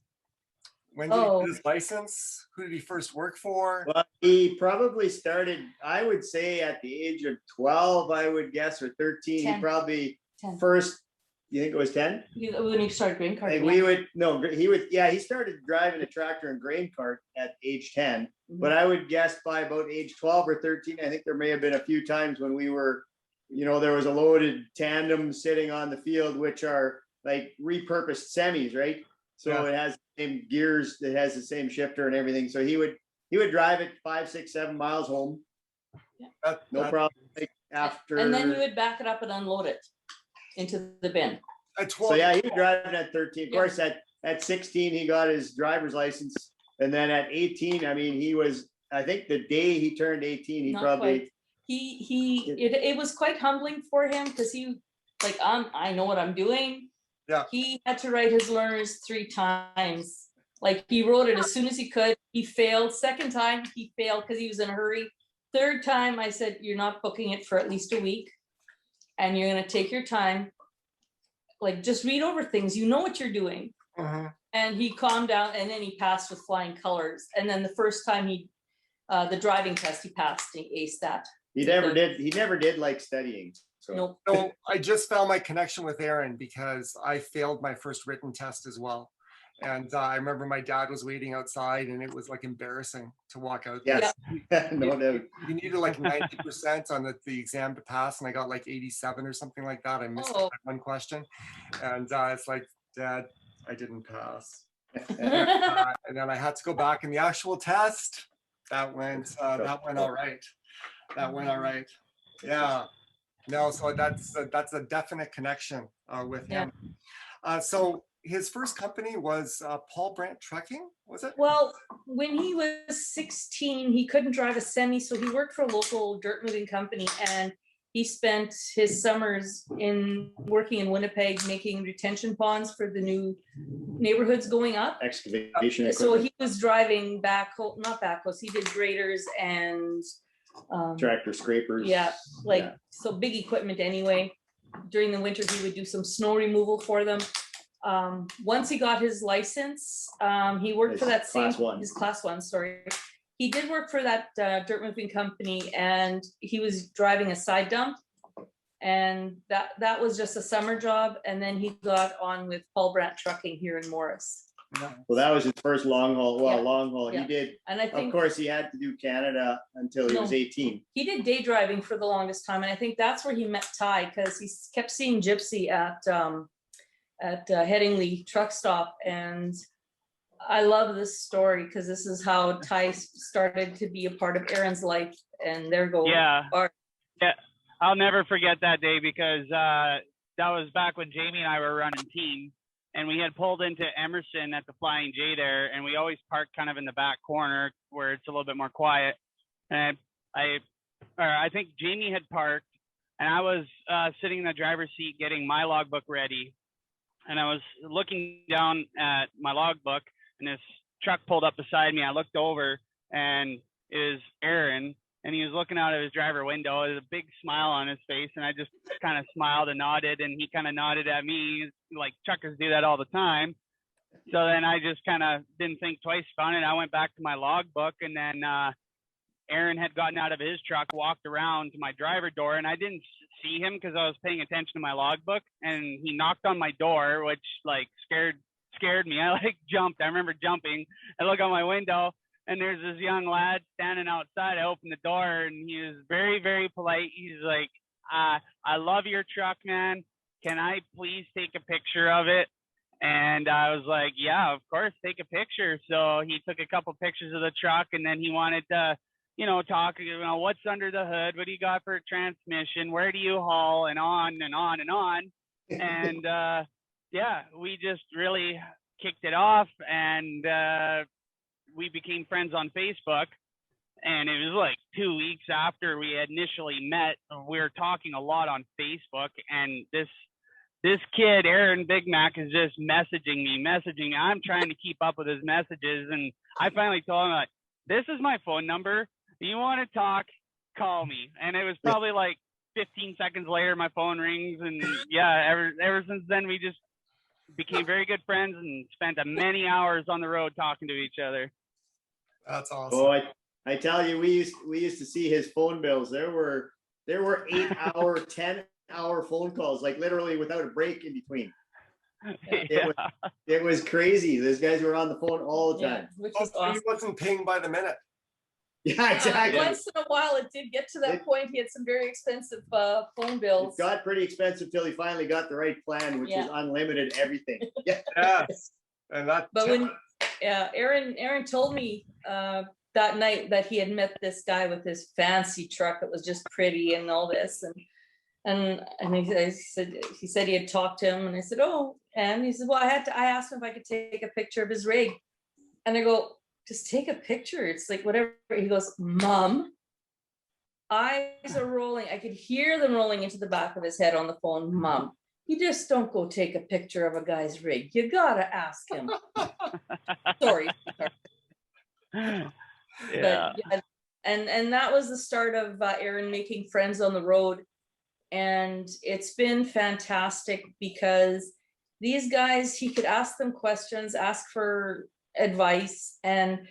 Speaker 1: When did he get his license? Who did he first work for?
Speaker 6: Well, he probably started, I would say, at the age of 12, I would guess, or 13.
Speaker 5: 10.
Speaker 6: He probably
Speaker 5: 10.
Speaker 6: first, you think it was 10?
Speaker 5: When he started green card.
Speaker 6: Like he started driving a tractor and grain cart at age 10,
Speaker 5: Mhm.
Speaker 6: but I would guess by about age 12 or 13, I think there may have been a few times when we were, there was a loaded tandem sitting on the field, which are like repurposed semis, right? So
Speaker 1: Yeah.
Speaker 6: it has the same gears, it has the same shifter and everything. So he would drive it 5, 6, 7 miles home. No problem. Like, after.
Speaker 5: And then he would back it up and unload it into the bin.
Speaker 1: At
Speaker 6: So
Speaker 1: 12.
Speaker 6: yeah, he was driving at 13. Of
Speaker 5: Yeah.
Speaker 6: course, at 16, he got his driver's license. And then at 18, I mean, I think the day he turned 18, he
Speaker 5: Not
Speaker 6: probably,
Speaker 5: quite. It was quite humbling for him because I know what I'm doing.
Speaker 1: Yeah.
Speaker 5: He had to write his learners 3 times. Like he wrote it as soon as he could. He failed. Second time he failed because he was in a hurry. Third time I said, "You're not booking it for at least a week, and you're gonna take your time. Like just read over things. You know what you're doing."
Speaker 1: Mhm.
Speaker 5: And he calmed down, and then he passed with flying colors. And then the first time the driving test, he passed. He aced that.
Speaker 6: he never did like studying. So
Speaker 5: Nope.
Speaker 1: So I just found my connection with Aaron because I failed my first written test as well. And I remember my dad was waiting outside and it was like embarrassing to walk out there.
Speaker 6: yes, no doubt.
Speaker 1: You needed like 90% on the exam to pass, and I got like 87 or something like that. I missed
Speaker 5: Oh.
Speaker 1: one question. And it's like, Dad, I didn't pass. And then I had to go back in the actual test. That went all right. That went all right. Yeah. No, so that's a definite connection with him. So his first company was Paul Brandt Trucking, was it?
Speaker 5: Well, when he was 16, he couldn't drive a semi, so he worked for a local dirt moving company, and he spent his summers working in Winnipeg, making retention ponds for the new neighborhoods going up.
Speaker 6: Excavation
Speaker 5: So
Speaker 6: equipment,
Speaker 5: he was driving not backhoes, he did graders and
Speaker 6: tractor scrapers.
Speaker 5: yeah, so big equipment anyway. During the winter, he would do some snow removal for them. Once he got his license, he worked for that same, his class one, sorry. He did work for that dirt moving company, and he was driving a side dump. And that was just a summer job. And then he got on with Paul Brandt Trucking here in Morris.
Speaker 6: Well, that was his first long haul. Well,
Speaker 5: Yeah.
Speaker 6: long haul.
Speaker 5: Yeah.
Speaker 6: He did.
Speaker 5: And I think,
Speaker 6: Of course, he had to do Canada until he was 18.
Speaker 5: he did day driving for the longest time. And I think that's where he met Ty, because he kept seeing Gypsy at Headingley truck stop. And I love this story because this is how Ty started to be a part of Aaron's life. And there go.
Speaker 4: Yeah. Yeah. I'll never forget that day because that was back when Jamie and I were running team, and we had pulled into Emerson at the Flying J there, and we always parked kind of in the back corner where it's a little bit more quiet. And I think Jamie had parked, and I was sitting in the driver's seat getting my logbook ready, and I was looking down at my logbook, and this truck pulled up beside me. I looked over, and it was Aaron. And he was looking out of his driver window. There was a big smile on his face, and I just kind of smiled and nodded, and he kind of nodded at me, like truckers do that all the time. So then I just kind of didn't think twice about it. I went back to my logbook, and then Aaron had gotten out of his truck, walked around to my driver door, and I didn't see him because I was paying attention to my logbook. And he knocked on my door, which like scared me. I like jumped. I remember jumping. I look out my window, and there's this young lad standing outside. I opened the door, and he was very, very polite. He's like, I love your truck, man. Can I please take a picture of it? And I was like, yeah, of course, take a picture. So he took a couple pictures of the truck, and then he wanted to, talk, what's under the hood? What do you got for a transmission? Where do you haul? And on and on and on. And yeah, we just really kicked it off, and we became friends on Facebook. And it was like 2 weeks after we had initially met. We were talking a lot on Facebook, and this kid, Aaron Big Mack, is just messaging me. I'm trying to keep up with his messages, and I finally told him, like, this is my phone number. If you want to talk, call me. And it was probably like 15 seconds later, my phone rings, and yeah, ever since then, we just became very good friends and spent many hours on the road talking to each other.
Speaker 1: That's awesome.
Speaker 6: Oh, I tell you, we used to see his phone bills. There were 8-hour, 10-hour phone calls, like literally without a break in between.
Speaker 4: Yeah.
Speaker 6: It was crazy. Those guys were on the phone all the time.
Speaker 5: Which was
Speaker 1: He
Speaker 5: awesome.
Speaker 1: wasn't paying by the minute.
Speaker 6: Yeah, exactly.
Speaker 5: Once in a while, it did get to that point. He had some very expensive phone bills.
Speaker 6: It got pretty expensive till he finally got the right plan, which was unlimited everything. Yeah.
Speaker 1: Yes. And that.
Speaker 5: But when Aaron told me that night that he had met this guy with his fancy truck that was just pretty and all this, and he said he had talked to him, and I said, oh, and he said, well, I asked him if I could take a picture of his rig, and I go, just take a picture. It's like whatever. He goes, Mom, eyes are rolling. I could hear them rolling into the back of his head on the phone. Mom, you just don't go take a picture of a guy's rig. You gotta ask him. Sorry.
Speaker 4: Yeah.
Speaker 5: But, yeah, and that was the start of Aaron making friends on the road. And it's been fantastic because these guys, he could ask them questions, ask for advice, and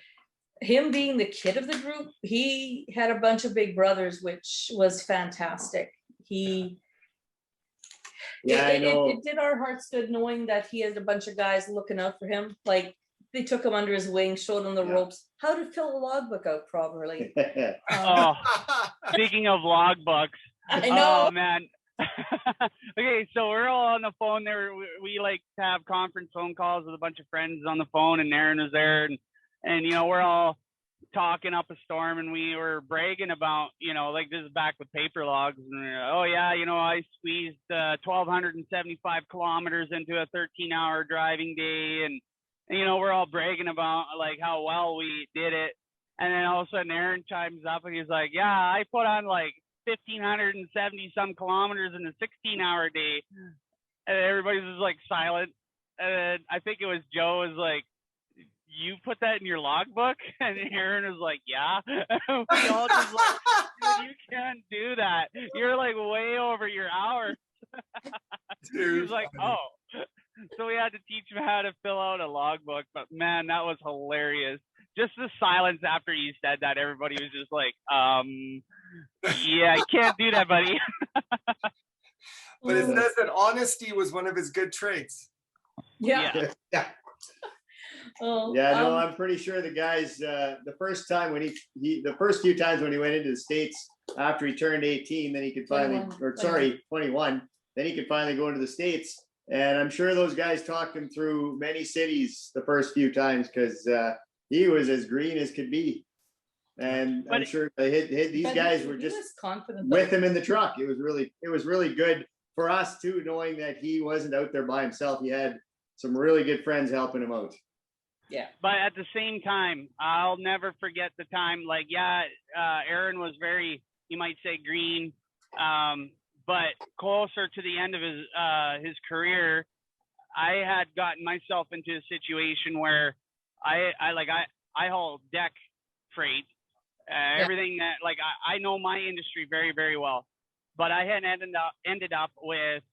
Speaker 5: him being the kid of the group, he had a bunch of big brothers, which was fantastic. It did our hearts good knowing that he had a bunch of guys looking out for him. Like they took him under his wing, showed him the ropes, how to fill a logbook out properly.
Speaker 4: Speaking of logbooks,
Speaker 5: I know.
Speaker 4: Oh man. Okay, so we're all on the phone there. We like to have conference phone calls with a bunch of friends on the phone, and Aaron was there, and we're all talking up a storm, and we were bragging about, like this is back with paper logs, and oh yeah, I squeezed 1,275 kilometers into a 13-hour driving day, and we're all bragging about like how well we did it. And then all of a sudden Aaron chimes up and he's like, yeah, I put on like 1,570 some kilometers in a 16-hour day. And everybody was like silent. And I think it was Joe was like, you put that in your logbook? And Aaron was like, yeah. We all just like, dude, you can't do that. You're like way over your hours. He was like, oh. So we had to teach him how to fill out a logbook. But man, that was hilarious. Just the silence after you said that, everybody was just like, yeah, I can't do that, buddy.
Speaker 1: But it says that honesty was one of his good traits.
Speaker 5: Yeah.
Speaker 6: Yeah.
Speaker 5: Oh,
Speaker 6: Yeah, no, I'm pretty sure the guys, the first time when the first few times when he went into the States after he turned 18, then he could finally, 21, then he could finally go into the States. And I'm sure those guys talked him through many cities the first few times because he was as green as could be. And I'm sure these guys were just
Speaker 5: confident
Speaker 6: with him in the truck. It was really good for us too, knowing that he wasn't out there by himself. He had some really good friends helping him out.
Speaker 5: Yeah.
Speaker 4: But at the same time, I'll never forget the time. Like, Aaron was very, you might say, green. But closer to the end of his career, I had gotten myself into a situation where I haul deck freight, everything that, like, I know my industry very, very well. But I had ended up with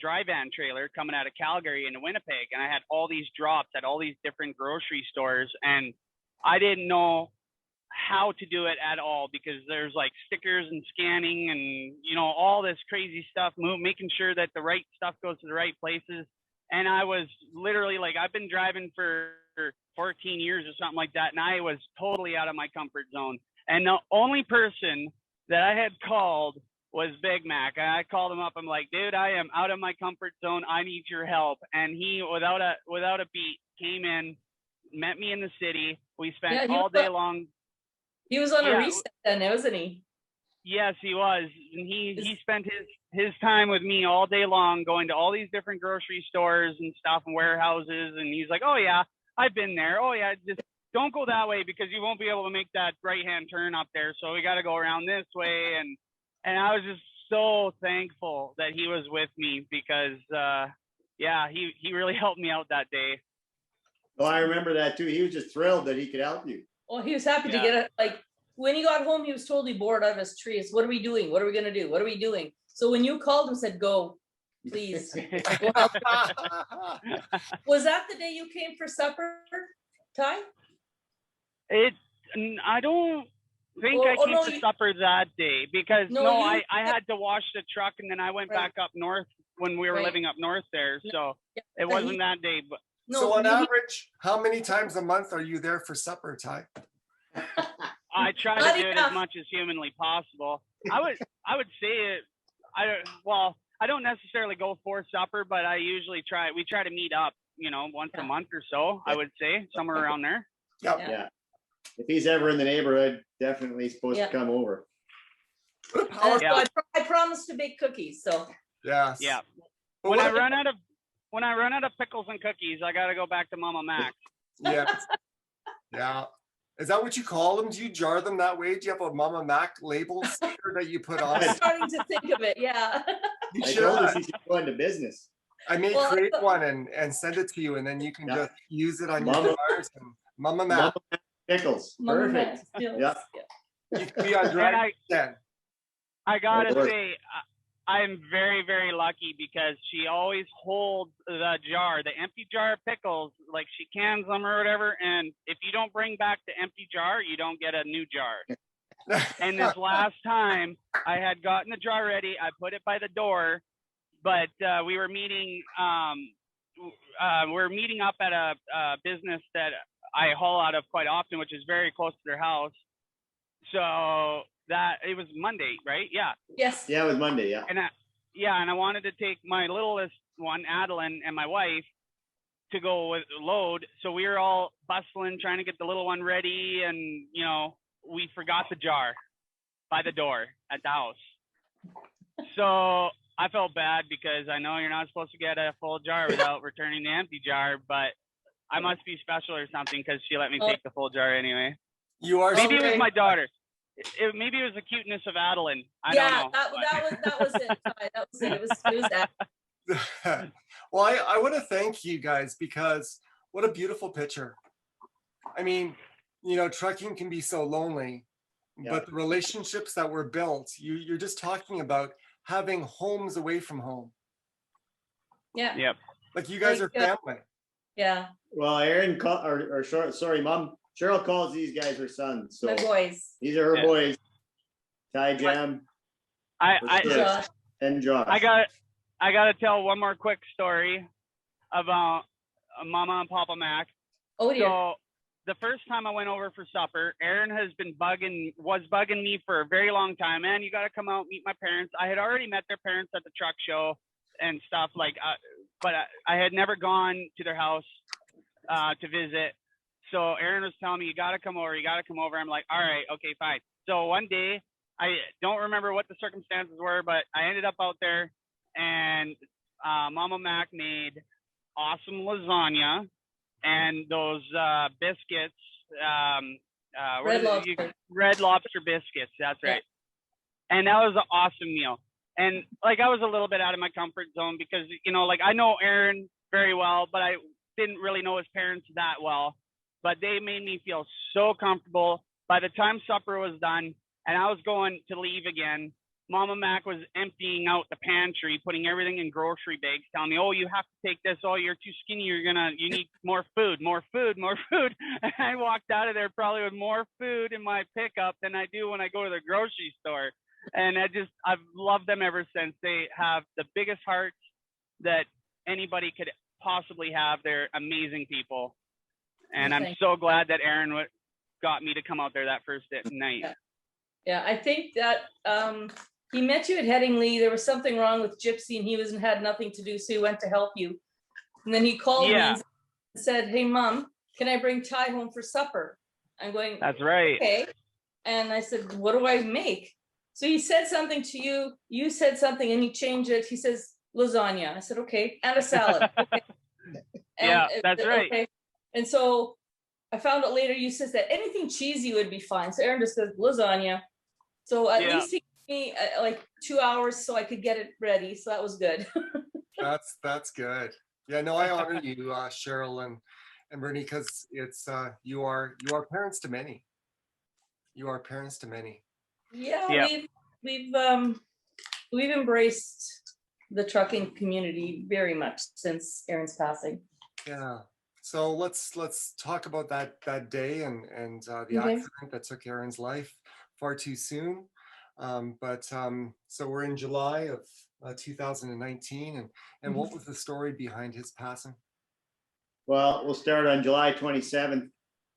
Speaker 4: dry van trailer coming out of Calgary into Winnipeg, and I had all these drops at all these different grocery stores, and I didn't know how to do it at all because there's like stickers and scanning and all this crazy stuff, making sure that the right stuff goes to the right places. And I was literally like, I've been driving for 14 years or something like that, and I was totally out of my comfort zone. And the only person that I had called was Big Mac. I called him up. I'm like, dude, I am out of my comfort zone. I need your help. And he, without a beat, came in, met me in the city. We spent all day long.
Speaker 5: He was on a reset then, wasn't he?
Speaker 4: Yes, he was. And he spent his time with me all day long, going to all these different grocery stores and stuff and warehouses. And he's like, oh yeah, I've been there. Oh yeah, just don't go that way because you won't be able to make that right-hand turn up there. So we got to go around this way. And I was just so thankful that he was with me because, he really helped me out that day.
Speaker 6: Oh, I remember that too. He was just thrilled that he could help you.
Speaker 5: Well, he was happy to get it. Like when he got home, he was totally bored out of his trees. What are we doing? What are we going to do? What are we doing? So when you called him, said, go, please. Go help. Was that the day you came for supper, Ty?
Speaker 4: I don't think I came for supper that day because I had to wash the truck and then I went back up north when we were living up north there. So it wasn't that day. But
Speaker 1: so on average, how many times a month are you there for supper, Ty?
Speaker 4: I try to do it as much as humanly possible. I would say it. I don't necessarily go for supper, but we try to meet up, once a month or so, I would say, somewhere around there.
Speaker 1: Yep.
Speaker 6: Yeah. If he's ever in the neighborhood, definitely supposed to come over.
Speaker 5: So I promised to bake cookies, so.
Speaker 1: Yes.
Speaker 4: Yeah. When I run out of pickles and cookies, I got to go back to Mama Mack.
Speaker 1: Yes. Yeah. Is that what you call them? Do you jar them that way? Do you have a Mama Mack label sticker that you put on?
Speaker 5: I'm starting to think of it, yeah.
Speaker 6: You should. I told her she should go into business.
Speaker 1: I may create one and send it to you, and then you can just use it on your jars. And Mama Mack.
Speaker 6: Pickles. Perfect. Yeah.
Speaker 1: You can be on direct then.
Speaker 4: I gotta say, I'm very, very lucky because she always holds the jar, the empty jar of pickles, like she cans them or whatever. And if you don't bring back the empty jar, you don't get a new jar. And this last time I had gotten the jar ready, I put it by the door, but we were meeting up at a business that I haul out of quite often, which is very close to their house. So that it was Monday, right? Yeah.
Speaker 5: Yes.
Speaker 6: Yeah, it was Monday. Yeah.
Speaker 4: And I wanted to take my littlest one, Adeline, and my wife to go with load. So we were all bustling, trying to get the little one ready, and we forgot the jar by the door at the house. So I felt bad because I know you're not supposed to get a full jar without returning the empty jar, but I must be special or something because she let me take the full jar anyway.
Speaker 1: You are.
Speaker 4: Maybe it was my daughter. maybe it was the cuteness of Adeline. I
Speaker 5: Yeah,
Speaker 4: don't know.
Speaker 5: that was it. Ty, that was it. It was that.
Speaker 1: Well, I want to thank you guys because what a beautiful picture. I mean, trucking can be so lonely, but the relationships that were built, you're just talking about having homes away from home.
Speaker 5: Yeah.
Speaker 4: Yep.
Speaker 1: Like you guys are family.
Speaker 5: Yeah.
Speaker 6: Well, Mom, Cheryl calls these guys her sons. So
Speaker 5: My boys.
Speaker 6: these are her boys. Ty, Jam,
Speaker 5: Josh.
Speaker 6: and Josh.
Speaker 4: I got to tell one more quick story about Mama and Papa Mack.
Speaker 5: Oh dear.
Speaker 4: So the first time I went over for supper, Aaron was bugging me for a very long time. Man, you got to come out, meet my parents. I had already met their parents at the truck show and stuff but I had never gone to their house to visit. So Aaron was telling me, you got to come over. I'm like, all right, okay, fine. So one day, I don't remember what the circumstances were, but I ended up out there and Mama Mack made awesome lasagna and those biscuits, Red Lobster biscuits. That's right. Yeah. And that was an awesome meal. And I was a little bit out of my comfort zone because, I know Aaron very well, but I didn't really know his parents that well. But they made me feel so comfortable. By the time supper was done and I was going to leave again, Mama Mack was emptying out the pantry, putting everything in grocery bags, telling me, oh, you have to take this. Oh, you're too skinny. You need more food. And I walked out of there probably with more food in my pickup than I do when I go to the grocery store. And I've loved them ever since. They have the biggest hearts that anybody could possibly have. They're amazing people. And I'm so glad that Aaron got me to come out there that first night.
Speaker 5: Yeah, I think that he met you at Headingley. There was something wrong with Gypsy and he had nothing to do, so he went to help you. And then he called me and said, hey, Mom, can I bring Ty home for supper? I'm going, that's right. Okay. And I said, what do I make? So he said something to you. You said something and he changed it. He says, lasagna. I said, okay. And a salad. Okay.
Speaker 4: Yeah, that's right.
Speaker 5: Okay. And so I found out later you said that anything cheesy would be fine. So Aaron just said lasagna. So at least he gave me 2 hours so I could get it ready. So that was good.
Speaker 1: That's good. Yeah, no, I honor you, Cheryl and Bernie, because it's you are parents to many. You are parents to many.
Speaker 5: Yeah, we've embraced the trucking community very much since Aaron's passing.
Speaker 1: Yeah. So let's talk about that day and the accident that took Aaron's life far too soon. So we're in July of 2019, and what was the story behind his passing?
Speaker 6: Well, we'll start on July 27th.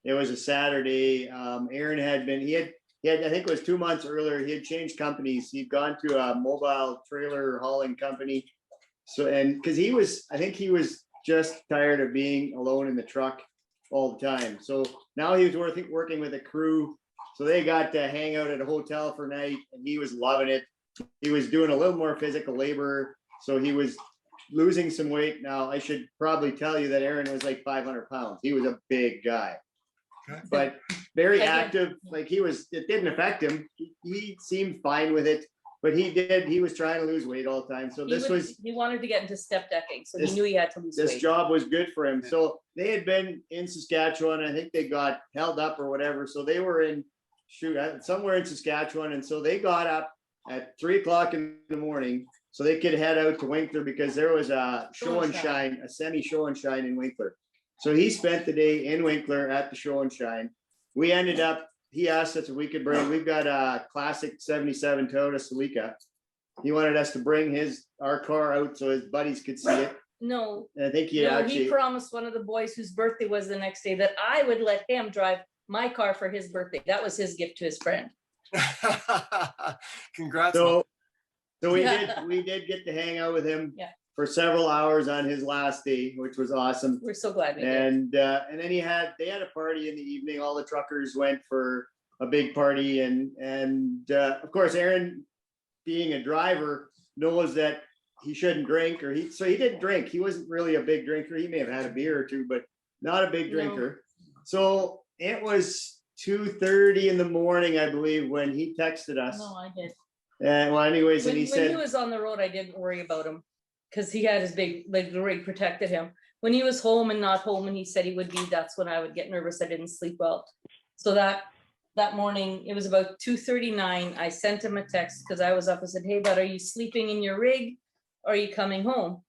Speaker 6: It was a Saturday. Aaron I think it was 2 months earlier, he had changed companies. He'd gone to a mobile trailer hauling company. So, and because I think he was just tired of being alone in the truck all the time. So now he was working with a crew. So they got to hang out at a hotel for a night and he was loving it. He was doing a little more physical labor. So he was losing some weight. Now I should probably tell you that Aaron was like 500 pounds. He was a big guy. But very active. It didn't affect him. He seemed fine with it, but he was trying to lose weight all the time. So he
Speaker 5: wanted to get into step decking. So he knew he had to lose weight.
Speaker 6: This job was good for him. So they had been in Saskatchewan. I think they got held up or whatever. So they were somewhere in Saskatchewan. And so they got up at 3 o'clock in the morning so they could head out to Winkler because there was a semi show and shine in Winkler. So he spent the day in Winkler at the show and shine. He asked us if we could we've got a classic 77 Toyota Celica. He wanted us to bring our car out so his buddies could see it.
Speaker 5: No,
Speaker 6: and I think
Speaker 5: he promised one of the boys whose birthday was the next day that I would let him drive my car for his birthday. That was his gift to his friend.
Speaker 1: Congrats.
Speaker 6: So we did get to hang out with him for several hours on his last day, which was awesome.
Speaker 5: We're so glad we
Speaker 6: did. And then they had a party in the evening. All the truckers went for a big party, and of course, Aaron, being a driver, knows that he shouldn't drink, so he didn't drink. He wasn't really a big drinker. He may have had a beer or two, but not a big drinker. So it was 2:30 in the morning, I believe, when he texted us.
Speaker 5: No, I did.
Speaker 6: And well, anyways, and he
Speaker 5: When he
Speaker 6: said,
Speaker 5: was on the road, I didn't worry about him because he had his big, like the rig protected him. When he was home and not home and he said he would be, that's when I would get nervous. I didn't sleep well. So that morning, it was about 2:39. I sent him a text because I was up. I said, hey, bud, are you sleeping in your rig or are you coming home?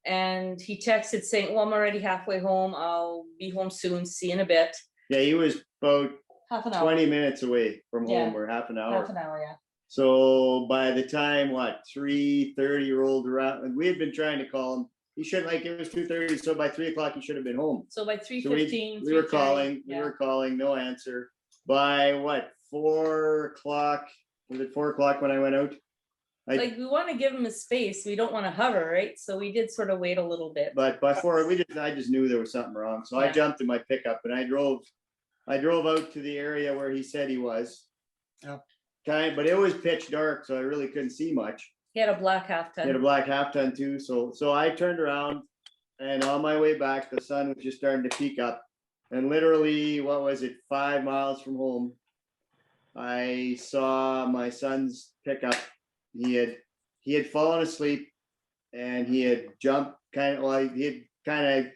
Speaker 5: And he texted saying, well, I'm already halfway home. I'll be home soon. See you in a bit.
Speaker 6: yeah, he was about
Speaker 5: Half an hour.
Speaker 6: 20 minutes away from home,
Speaker 5: Yeah.
Speaker 6: or half an hour.
Speaker 5: Half an hour, yeah.
Speaker 6: So by the time 3:30 rolled around, and we had been trying to call him. He should, like, it was 2:30, so by 3 o'clock he should have been home.
Speaker 5: So by
Speaker 6: So
Speaker 5: 3:15.
Speaker 6: we were
Speaker 5: 3:30,
Speaker 6: calling, no answer. By 4 o'clock? Was it 4 o'clock when I went out?
Speaker 5: Like, we want to give him a space. We don't want to hover, right? So we did sort of wait a little bit.
Speaker 6: But by 4, I just knew there was something wrong. So I
Speaker 5: Yeah.
Speaker 6: jumped in my pickup and I drove out to the area where he said he was.
Speaker 1: Yep.
Speaker 6: But it was pitch dark, so I really couldn't see much.
Speaker 5: He had a black half
Speaker 6: He had a
Speaker 5: ton.
Speaker 6: black half ton too. So I turned around, and on my way back, the sun was just starting to peak up. And literally, 5 miles from home, I saw my son's pickup. He had fallen asleep, and he had jumped he had kind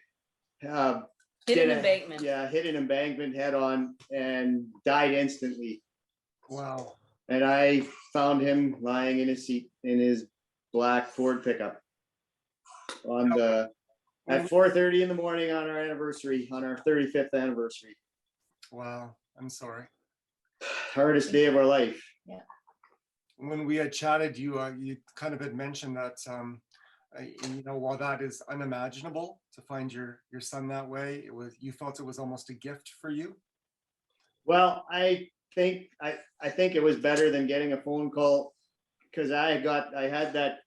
Speaker 6: of
Speaker 5: Hit an
Speaker 6: did a-
Speaker 5: embankment.
Speaker 6: Yeah, hit an embankment head on and died instantly.
Speaker 1: Wow.
Speaker 6: And I found him lying in his seat in his black Ford pickup at 4:30 in the morning on our anniversary, on our 35th anniversary.
Speaker 1: Wow. I'm sorry.
Speaker 6: Hardest day of our life.
Speaker 1: When we had chatted, you kind of had mentioned that while that is unimaginable to find your son that way, you felt it was almost a gift for you.
Speaker 6: Well, I think it was better than getting a phone call, because I had that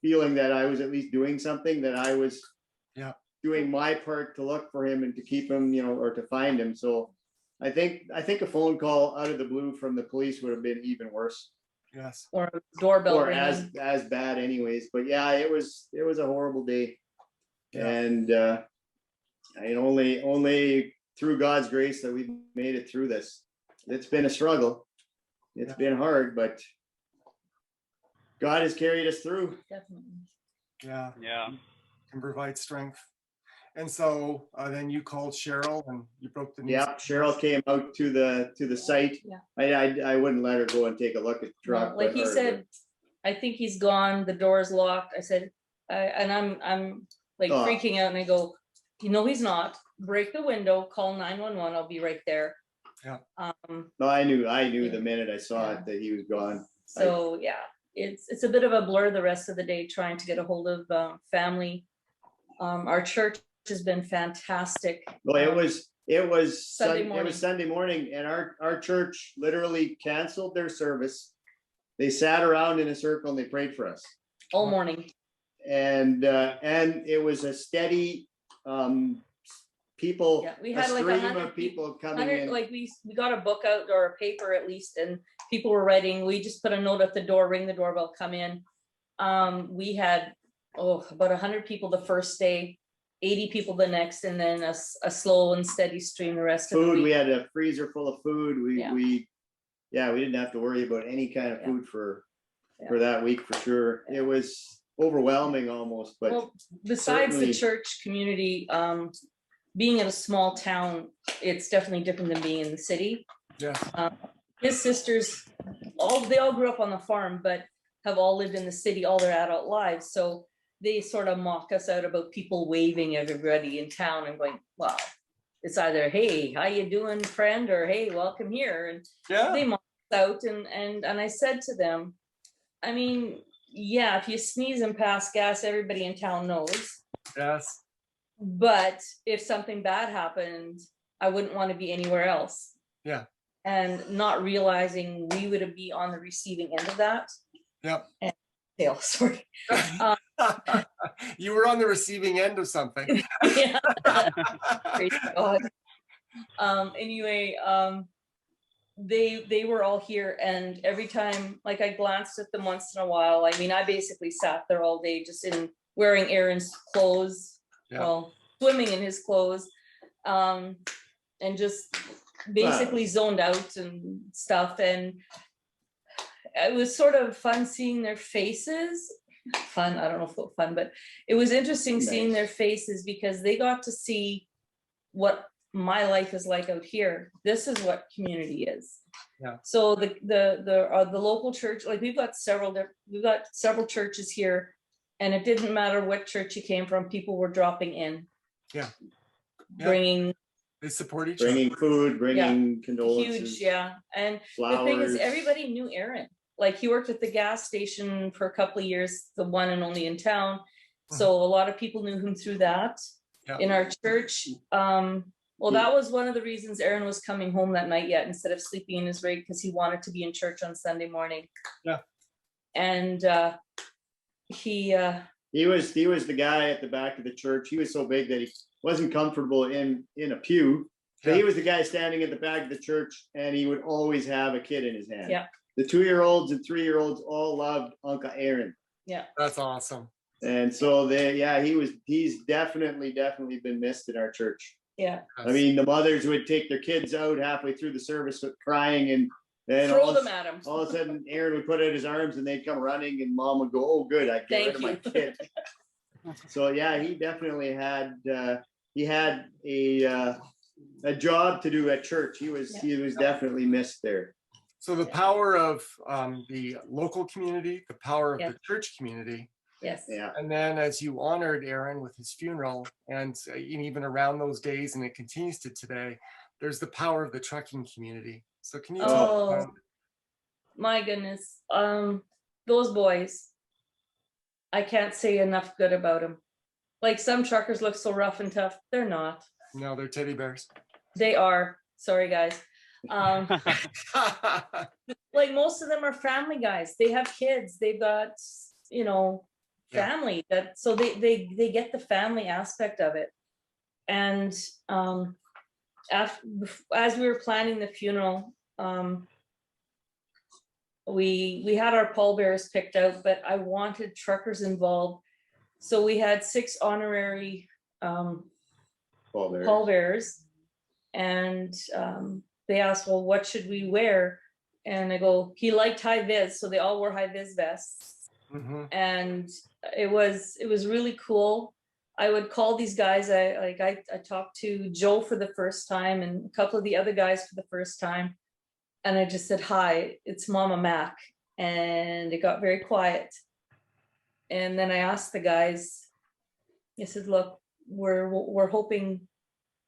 Speaker 6: feeling that I was at least doing something, that I was doing my part to look for him and to keep him, or to find him. So I think a phone call out of the blue from the police would have been even worse.
Speaker 1: Yes.
Speaker 5: Or a doorbell
Speaker 6: Or
Speaker 5: ringing.
Speaker 6: as bad anyways. But yeah, it was a horrible day.
Speaker 1: Yeah.
Speaker 6: And only through God's grace that we've made it through this. It's been a struggle. It's been hard, but God has carried us through.
Speaker 5: Definitely.
Speaker 1: Yeah.
Speaker 4: Yeah.
Speaker 1: Can provide strength. And so then you called Cheryl and you broke the news.
Speaker 6: Yeah, Cheryl came out to the site.
Speaker 5: Yeah.
Speaker 6: I wouldn't let her go and take a look at the truck.
Speaker 5: No, like he said, I think he's gone. The door's locked. I said, and I'm like freaking out, and I go, he's not. Break the window. Call 911. I'll be right there.
Speaker 1: Yeah.
Speaker 6: No, I knew the minute I saw it that he was gone.
Speaker 5: So yeah, it's a bit of a blur the rest of the day trying to get a hold of family. Our church has been fantastic.
Speaker 6: Well, it was
Speaker 5: Sunday morning.
Speaker 6: It was Sunday morning, and our church literally canceled their service. They sat around in a circle and they prayed for us
Speaker 5: all morning.
Speaker 6: And it was a steady people.
Speaker 5: Yeah, we had like
Speaker 6: stream
Speaker 5: 100
Speaker 6: of people coming in.
Speaker 5: Like we got a book out or a paper at least, and people were writing. We just put a note at the door, ring the doorbell, come in. We had about 100 people the first day, 80 people the next, and then a slow and steady stream the rest of the week.
Speaker 6: We had a freezer full of food. We didn't have to worry about any kind of food for that week for sure. It was overwhelming almost, but
Speaker 5: besides the church community, being in a small town, it's definitely different than being in the city.
Speaker 1: Yeah.
Speaker 5: His sisters, they all grew up on the farm, but have all lived in the city all their adult lives. So they sort of mock us out about people waving everybody in town and going, wow, it's either, hey, how you doing, friend? Or, hey, welcome here. And they mock us out. And I said to them, I mean, yeah, if you sneeze and pass gas, everybody in town knows.
Speaker 1: Yes.
Speaker 5: But if something bad happened, I wouldn't want to be anywhere else.
Speaker 1: Yeah.
Speaker 5: And not realizing we would be on the receiving end of that.
Speaker 1: Yep.
Speaker 5: And sorry.
Speaker 1: You were on the receiving end of something.
Speaker 5: Yeah. Praise God. Anyway, they were all here, and every time, like, I glanced at them once in a while. I mean, I basically sat there all day just wearing Aaron's clothes, well, swimming in his clothes, and just basically zoned out and stuff. And it was sort of fun seeing their faces. Fun, I don't know if it's fun, but it was interesting seeing their faces because they got to see what my life is like out here. This is what community is.
Speaker 1: Yeah.
Speaker 5: So the local church, like we've got several churches here, and it didn't matter what church you came from, people were dropping in.
Speaker 1: Yeah.
Speaker 5: Bringing.
Speaker 1: They support each
Speaker 6: Bringing
Speaker 1: other.
Speaker 6: food, bringing condolences.
Speaker 5: Huge, yeah. And
Speaker 6: flowers.
Speaker 5: the thing is, everybody knew Aaron. Like he worked at the gas station for a couple of years, the one and only in town. So a lot of people knew him through that.
Speaker 1: Yeah.
Speaker 5: In our church. Well, that was one of the reasons Aaron was coming home that night yet instead of sleeping in his rig, because he wanted to be in church on Sunday morning.
Speaker 1: Yeah.
Speaker 5: And he
Speaker 6: was the guy at the back of the church. He was so big that he wasn't comfortable in a pew. So he was the guy standing at the back of the church, and he would always have a kid in his hand.
Speaker 5: Yeah.
Speaker 6: The 2-year-olds and 3-year-olds all loved Uncle Aaron.
Speaker 5: Yeah.
Speaker 1: That's awesome.
Speaker 6: And so he's definitely been missed in our church.
Speaker 5: Yeah.
Speaker 6: I mean, the mothers would take their kids out halfway through the service crying and
Speaker 5: throw them at him.
Speaker 6: All of a sudden Aaron would put out his arms and they'd come running and mom would go, "Oh, good, I get rid of my kid." So yeah, he definitely had a job to do at church. He was definitely missed there.
Speaker 1: So the power of the local community, the power of the church community.
Speaker 5: Yes.
Speaker 6: Yeah.
Speaker 1: And then as you honored Aaron with his funeral, and even around those days, and it continues to today, there's the power of the trucking community. So can you talk about?
Speaker 5: My goodness. Those boys, I can't say enough good about them. Like some truckers look so rough and tough. They're not.
Speaker 1: No, they're teddy bears.
Speaker 5: They are. Sorry, guys. Like most of them are family guys. They have kids. They've got, family. That so they get the family aspect of it. And as we were planning the funeral, we had our pallbearers picked out, but I wanted truckers involved. So we had 6 honorary pallbearers, and they asked, well, what should we wear? And I go, he liked high vis, so they all wore high vis vests.
Speaker 1: Mm-hmm.
Speaker 5: And it was really cool. I would call these guys. I talked to Joe for the first time and a couple of the other guys for the first time, and I just said, "Hi, it's Mama Mack," and it got very quiet. And then I asked the guys, I said, "Look, we're hoping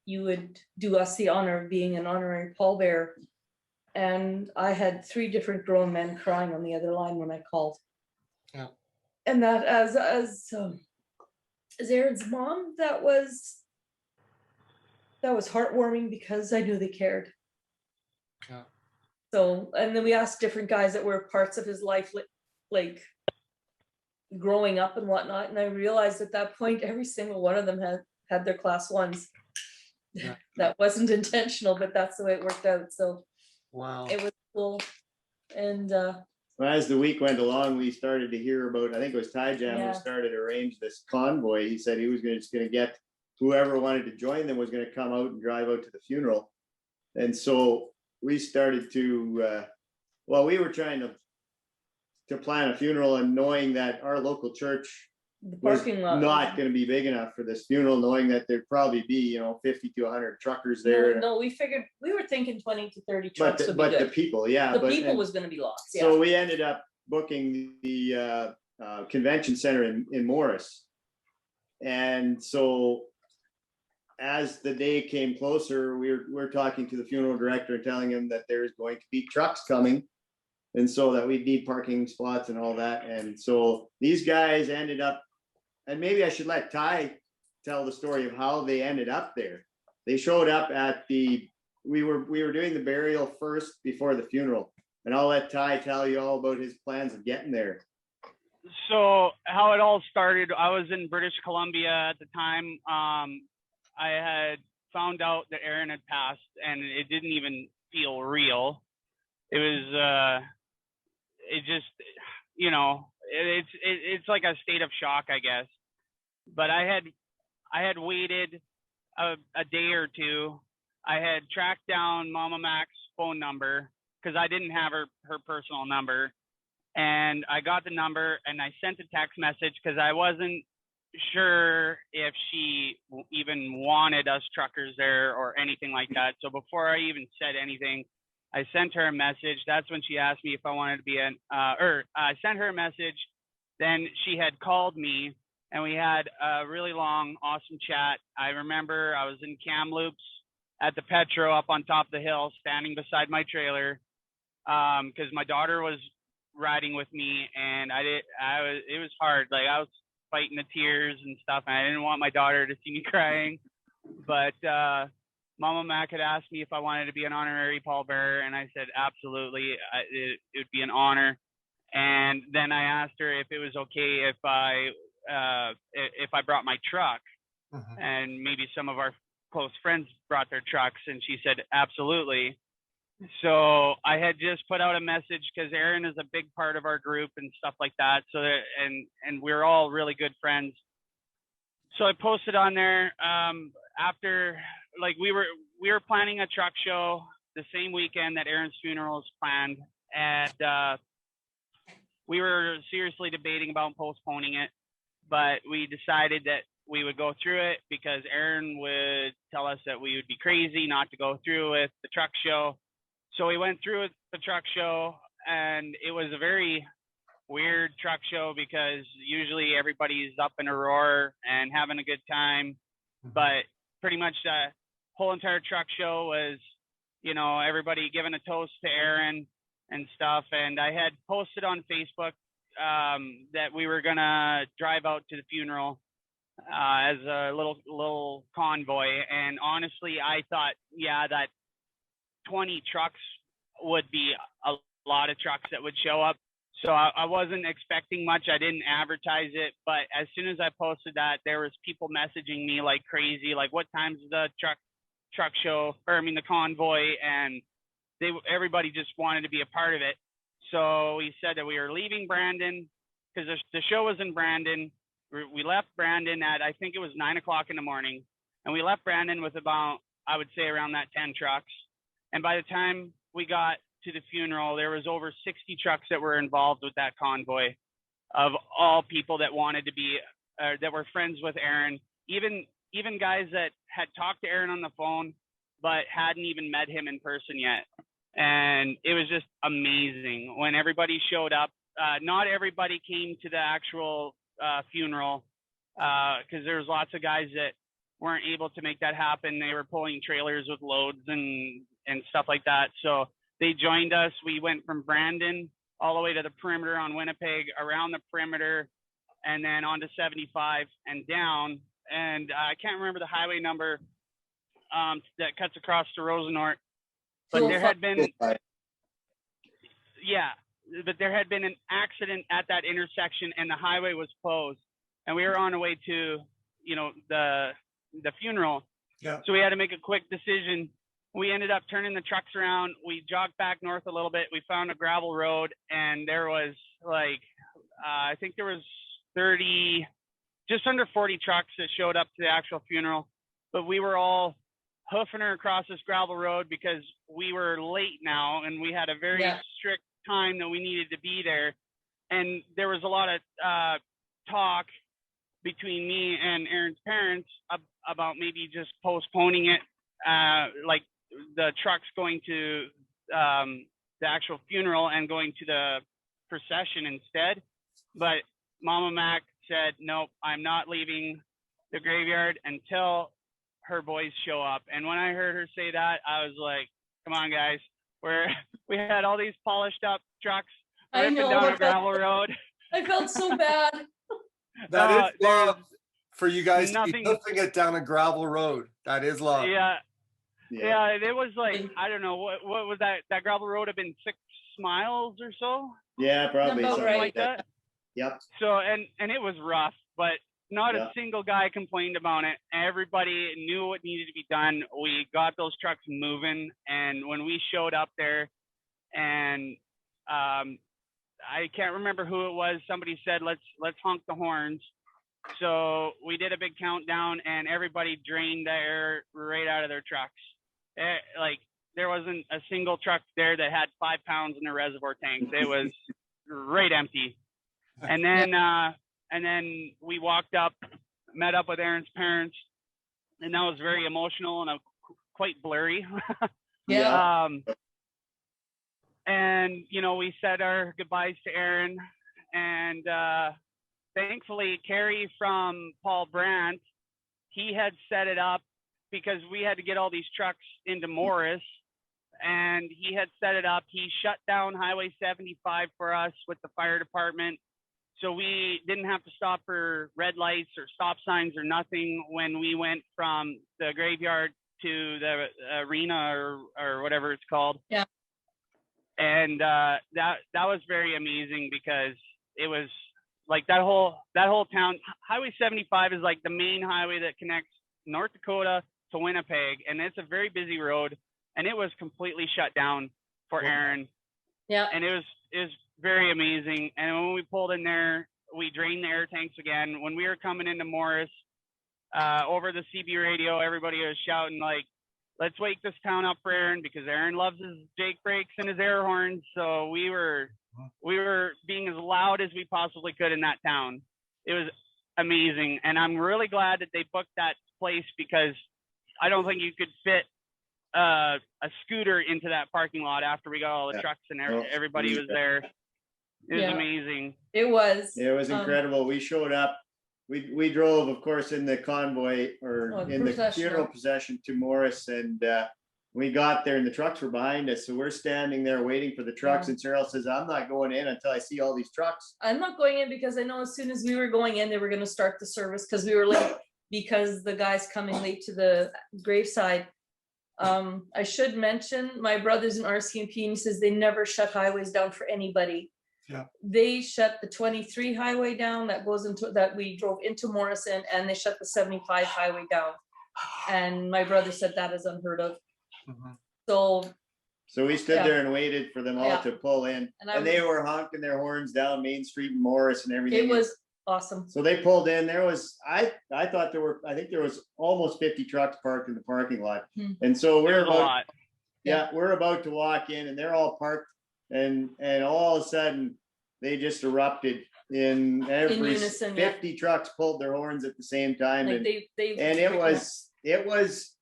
Speaker 5: you would do us the honor of being an honorary pallbearer." And I had 3 different grown men crying on the other line when I called.
Speaker 1: Yeah.
Speaker 5: And that as Aaron's mom, that was heartwarming because I knew they cared.
Speaker 1: Yeah.
Speaker 5: So, and then we asked different guys that were parts of his life, like growing up and whatnot. And I realized at that point, every single one of them had their class 1s.
Speaker 1: Yeah.
Speaker 5: That wasn't intentional, but that's the way it worked out. So
Speaker 1: wow,
Speaker 5: it was cool. And
Speaker 6: well, as the week went along, we started to hear about, I think it was Ty Jam who started to arrange this convoy. He said he was just going to get whoever wanted to join them was going to come out and drive out to the funeral. And so we started to, we were trying to plan a funeral, and knowing that our local church was not going to be big enough for this funeral, knowing that there'd probably be, 50 to 100 truckers there.
Speaker 5: No, we were thinking 20 to 30 trucks would be
Speaker 6: but
Speaker 5: good.
Speaker 6: the people,
Speaker 5: people was going to be lost. Yeah.
Speaker 6: So we ended up booking the convention center in Morris. And so as the day came closer, we're talking to the funeral director and telling him that there's going to be trucks coming, and so that we'd need parking spots and all that. And so these guys ended up, and maybe I should let Ty tell the story of how they ended up there. They showed up at we were doing the burial first before the funeral, and I'll let Ty tell you all about his plans of getting there.
Speaker 4: So how it all started, I was in British Columbia at the time. I had found out that Aaron had passed, and it didn't even feel real. It was, it just, it's like a state of shock, I guess. But I had waited a day or two I had tracked down Mama Mack's phone number because I didn't have her personal number. And I got the number and I sent a text message because I wasn't sure if she even wanted us truckers there or anything like that. So before I even said anything, I sent her a message. That's when she asked me if I wanted to be I sent her a message. Then she had called me and we had a really long, awesome chat. I remember I was in Kamloops at the Petro up on top of the hill, standing beside my trailer, because my daughter was riding with me, and it was hard. Like, I was fighting the tears and stuff, and I didn't want my daughter to see me crying. But Mama Mack had asked me if I wanted to be an honorary pallbearer, and I said absolutely. It would be an honor. And then I asked her if it was okay if I brought my truck, and maybe some of our close friends brought their trucks, and she said absolutely. So I had just put out a message because Erin is a big part of our group and stuff like that. So that, and we're all really good friends. So I posted on there after, like, we were planning a truck show the same weekend that Erin's funeral was planned, and we were seriously debating about postponing it, but we decided that we would go through it because Erin would tell us that we would be crazy not to go through with the truck show. So we went through with the truck show, and it was a very weird truck show because usually everybody's up in a roar and having a good time, but pretty much the whole entire truck show was, you know, everybody giving a toast to Erin and stuff. And I had posted on Facebook that we were gonna drive out to the funeral as a little convoy. And honestly, I thought, yeah, that 20 trucks would be a lot of trucks that would show up. So I wasn't expecting much. I didn't advertise it, but as soon as I posted that, there was people messaging me like crazy, like, what time's the truck show, or I mean the convoy, and everybody just wanted to be a part of it. So we said that we were leaving Brandon because the show was in Brandon. We left Brandon at, I think it was 9 o'clock in the morning, and we left Brandon with about, I would say, around that 10 trucks. And by the time we got to the funeral, there was over 60 trucks that were involved with that convoy, of all people that wanted to be, that were friends with Erin, even guys that had talked to Erin on the phone, but hadn't even met him in person yet. And it was just amazing when everybody showed up. Not everybody came to the actual funeral, because there was lots of guys that weren't able to make that happen. They were pulling trailers with loads and stuff like that. So they joined us. We went from Brandon all the way to the perimeter on Winnipeg, around the perimeter, and then onto 75 and down. And I can't remember the highway number that cuts across to Rosenort, but there had been, yeah, but there had been an accident at that intersection, and the highway was closed, and we were on our way to, you know, the funeral. Yeah. So we had to make a quick decision. We ended up turning the trucks around. We jogged back north a little bit. We found a gravel road, and there was like, I think there was 30, just under 40 trucks that showed up to the actual funeral. But we were all hoofing her across this gravel road because we were late now, and we had a very strict time that we needed to be there. And there was a lot of talk between me and Erin's parents about maybe just postponing it, like the trucks going to the actual funeral and going to the procession instead. But Mama Mack said, nope, I'm not leaving the graveyard until her boys show up. And when I heard her say that, I was like, come on, guys. We had all these polished up trucks ripping down a gravel road.
Speaker 5: I felt so bad.
Speaker 1: That is love for you guys to be hoofing it down a gravel road. That is love.
Speaker 4: Yeah, it was like, I don't know, what was that? That gravel road have been 6 miles or so?
Speaker 6: Yeah, probably.
Speaker 5: Something
Speaker 4: like that.
Speaker 6: Yep.
Speaker 4: So, and it was rough, but not a single guy complained about it. Everybody knew what needed to be done. We got those trucks moving, and when we showed up there, and I can't remember who it was, somebody said, let's honk the horns. So we did a big countdown, and everybody drained the air right out of their trucks. Like there wasn't a single truck there that had 5 pounds in their reservoir tanks. It was right empty. And then we walked up, met up with Aaron's parents, and that was very emotional and quite blurry.
Speaker 5: Yeah.
Speaker 4: And we said our goodbyes to Aaron, and thankfully Kerry from Paul Brandt, he had set it up because we had to get all these trucks into Morris, and he had set it up. He shut down Highway 75 for us with the fire department, so we didn't have to stop for red lights or stop signs or nothing when we went from the graveyard to the arena or whatever it's called.
Speaker 5: Yeah.
Speaker 4: And that was very amazing because it was like that whole town. Highway 75 is like the main highway that connects North Dakota to Winnipeg, and it's a very busy road, and it was completely shut down for Aaron.
Speaker 5: Yeah.
Speaker 4: And it was very amazing. And when we pulled in there, we drained the air tanks again. When we were coming into Morris, over the CB radio, everybody was shouting like, "Let's wake this town up for Aaron," because Aaron loves his Jake brakes and his air horns. So we were being as loud as we possibly could in that town. It was amazing. And I'm really glad that they booked that place, because I don't think you could fit a scooter into that parking lot after we got all the trucks and everybody was there. It was amazing.
Speaker 5: It was.
Speaker 6: It was incredible. We showed up. We drove, of course, in the convoy in the funeral procession to Morris, and we got there and the trucks were behind us. So we're standing there waiting for the trucks, and Cheryl says, "I'm not going in until I see all these trucks."
Speaker 5: I'm not going in because I know as soon as we were going in, they were going to start the service because we were late, because the guy's coming late to the graveside. I should mention my brother's in RCMP, and he says they never shut highways down for anybody.
Speaker 1: Yeah.
Speaker 5: They shut the 23 highway down that goes into that we drove into Morrison, and they shut the 75 highway down. And my brother said that is unheard of.
Speaker 1: Mhm.
Speaker 6: So we stood there and waited for them all to pull in, and they were honking their horns down Main Street in Morris and everything.
Speaker 5: It was awesome.
Speaker 6: So they pulled in. There was I think there was almost 50 trucks parked in the parking lot, and so we're about to walk in, and they're all parked. And all of a sudden they just erupted in unison, 50 trucks pulled their horns at the same time. Like and it was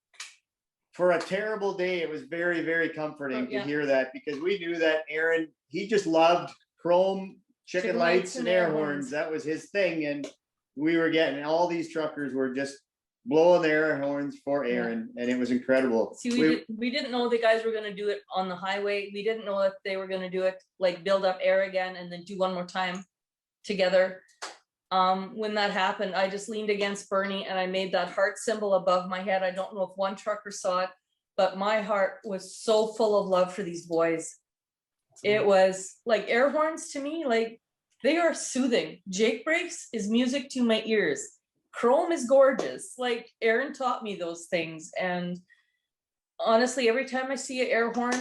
Speaker 6: for a terrible day. It was very, very comforting to hear that, because we knew that Aaron, he just loved chrome chicken lights and air horns. That was his thing. And we were getting, all these truckers were just blowing their air horns for Aaron, and it was incredible.
Speaker 5: See, we didn't know the guys were going to do it on the highway. We didn't know that they were going to do it, like build up air again and then do one more time together. When that happened, I just leaned against Bernie and I made that heart symbol above my head. I don't know if one trucker saw it, but my heart was so full of love for these boys. It was like air horns to me, like they are soothing. Jake brakes is music to my ears. Chrome is gorgeous. Like Aaron taught me those things. And honestly, every time I see an air horn,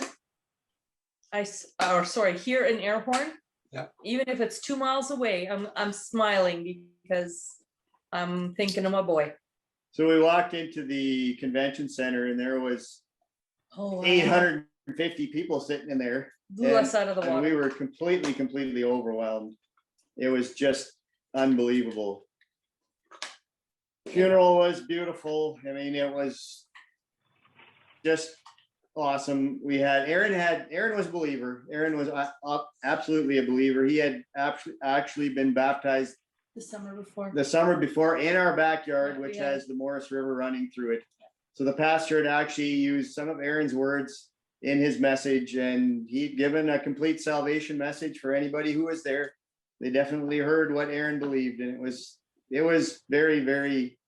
Speaker 5: hear an air horn, even if it's 2 miles away, I'm smiling because I'm thinking of my boy.
Speaker 6: So we walked into the convention center, and there was 850 people sitting in there.
Speaker 5: Blew us out of the water.
Speaker 6: And we were completely overwhelmed. It was just unbelievable. Funeral was beautiful. I mean, it was just awesome. Aaron was a believer. Aaron was absolutely a believer. He had actually been baptized
Speaker 5: the summer before
Speaker 6: in our backyard, which has the Morris River running through it. So the pastor had actually used some of Aaron's words in his message, and he'd given a complete salvation message for anybody who was there. They definitely heard what Aaron believed, and it was very, very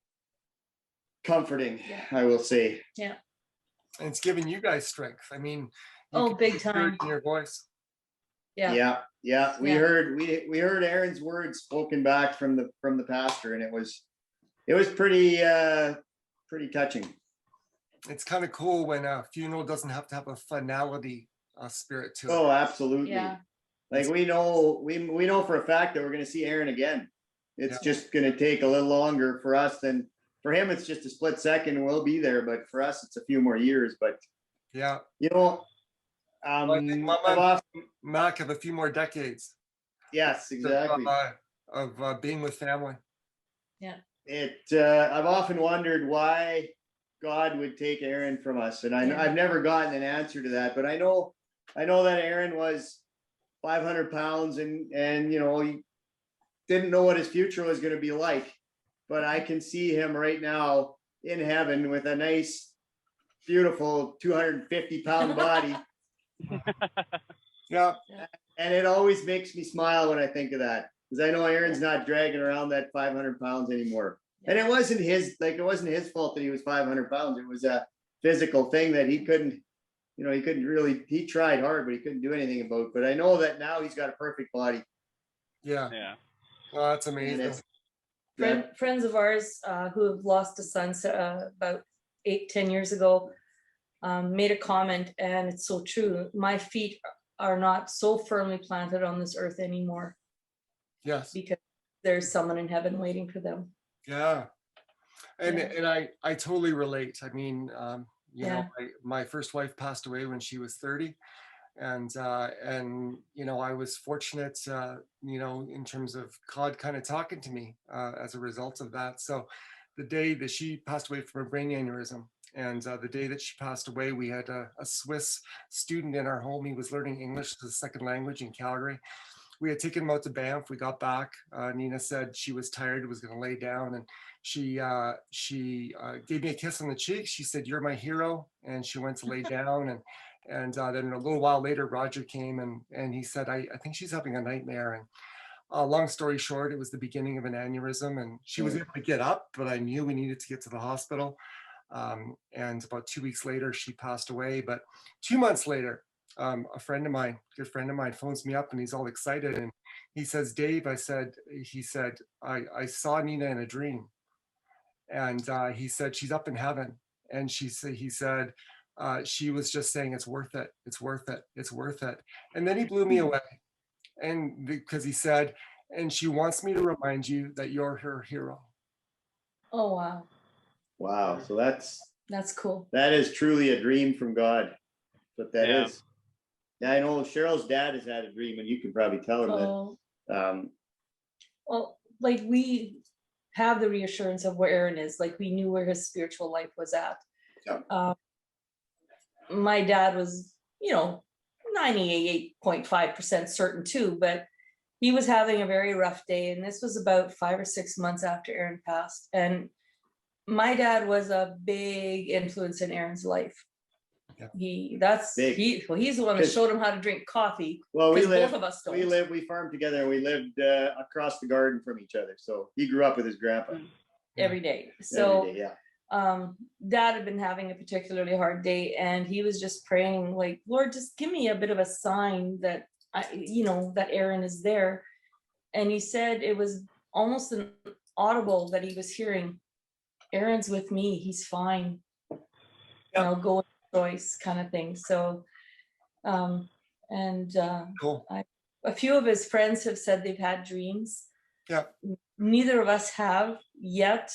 Speaker 6: comforting, I will say.
Speaker 5: Yeah.
Speaker 1: And it's giving you guys strength. I mean,
Speaker 5: big time.
Speaker 1: In your voice.
Speaker 6: Yeah. We heard Aaron's words spoken back from the pastor, and it was pretty touching.
Speaker 1: It's kind of cool when a funeral doesn't have to have a finality spirit to it.
Speaker 6: Oh, absolutely.
Speaker 5: Yeah.
Speaker 6: Like we know for a fact that we're going to see Aaron again. It's just going to take a little longer for us than for him. It's just a split second and we'll be there. But for us, it's a few more years. But
Speaker 1: Yeah.
Speaker 6: You know,
Speaker 1: Well, I think
Speaker 6: I've
Speaker 1: Mama
Speaker 6: often,
Speaker 1: and Mac have a few more decades
Speaker 6: yes, exactly.
Speaker 1: of being with family.
Speaker 5: Yeah.
Speaker 6: I've often wondered why God would take Aaron from us, and
Speaker 5: Yeah.
Speaker 6: I've never gotten an answer to that. But I know that Aaron was 500 pounds, and you know, he didn't know what his future was going to be like. But I can see him right now in heaven with a nice, beautiful 250-pound body,
Speaker 1: Yeah.
Speaker 6: and it always makes me smile when I think of that, because I know Aaron's not dragging around that 500 pounds anymore. And it wasn't his fault that he was 500 pounds. It was a physical thing that he couldn't really, he tried hard, but he couldn't do anything about. But I know that now he's got a perfect body.
Speaker 1: Yeah.
Speaker 4: Yeah.
Speaker 1: Oh, that's
Speaker 6: And
Speaker 1: amazing.
Speaker 5: Friends of ours who have lost a son about 8-10 years ago made a comment, and it's so true. My feet are not so firmly planted on this earth anymore
Speaker 1: Yes.
Speaker 5: because there's someone in heaven waiting for them.
Speaker 1: Yeah. And
Speaker 5: Yeah.
Speaker 1: and I totally relate. I mean, you know,
Speaker 5: Yeah.
Speaker 1: my first wife passed away when she was 30. And you know, I was fortunate, you know, in terms of God kind of talking to me as a result of that. So the day that she passed away from a brain aneurysm, and the day that she passed away, we had a Swiss student in our home. He was learning English as a second language in Calgary. We had taken him out to Banff. We got back. Nina said she was tired, was going to lay down, and she gave me a kiss on the cheek. She said, "You're my hero," and she went to lay down. And then a little while later, Roger came and he said, I think she's having a nightmare. And long story short, it was the beginning of an aneurysm, and she was able to get up, but I knew we needed to get to the hospital. And about 2 weeks later, she passed away. But 2 months later, a good friend of mine, phones me up, and he's all excited, and he says, "Dave," he said, I saw Nina in a dream, and he said she's up in heaven, and he said she was just saying it's worth it, it's worth it, it's worth it. And then he blew me away, and because he said, and she wants me to remind you that you're her hero.
Speaker 5: Oh, wow.
Speaker 6: Wow. So
Speaker 5: That's cool.
Speaker 6: that is truly a dream from God. But that
Speaker 4: Yeah.
Speaker 6: is. Yeah, I know Cheryl's dad has had a dream, and you can probably tell him
Speaker 5: Oh,
Speaker 6: that.
Speaker 5: well, like we have the reassurance of where Aaron is. Like we knew where his spiritual life was at.
Speaker 6: Yeah.
Speaker 5: My dad was, 98.5% certain too, but he was having a very rough day. And this was about 5 or 6 months after Aaron passed. And my dad was a big influence in Aaron's life.
Speaker 1: Yeah.
Speaker 5: He's the one that showed him how to drink coffee.
Speaker 6: Well,
Speaker 5: both of us don't.
Speaker 6: we farmed together, and we lived across the garden from each other. So he grew up with his grandpa
Speaker 5: Every day. So
Speaker 6: every day. Yeah.
Speaker 5: Dad had been having a particularly hard day, and he was just praying, like, Lord, just give me a bit of a sign that that Aaron is there. And he said it was almost an audible that he was hearing, Aaron's with me, he's fine. I'll go with choice, kind of thing. So
Speaker 1: Cool.
Speaker 5: a few of his friends have said they've had dreams.
Speaker 1: Yeah.
Speaker 5: Neither of us have yet.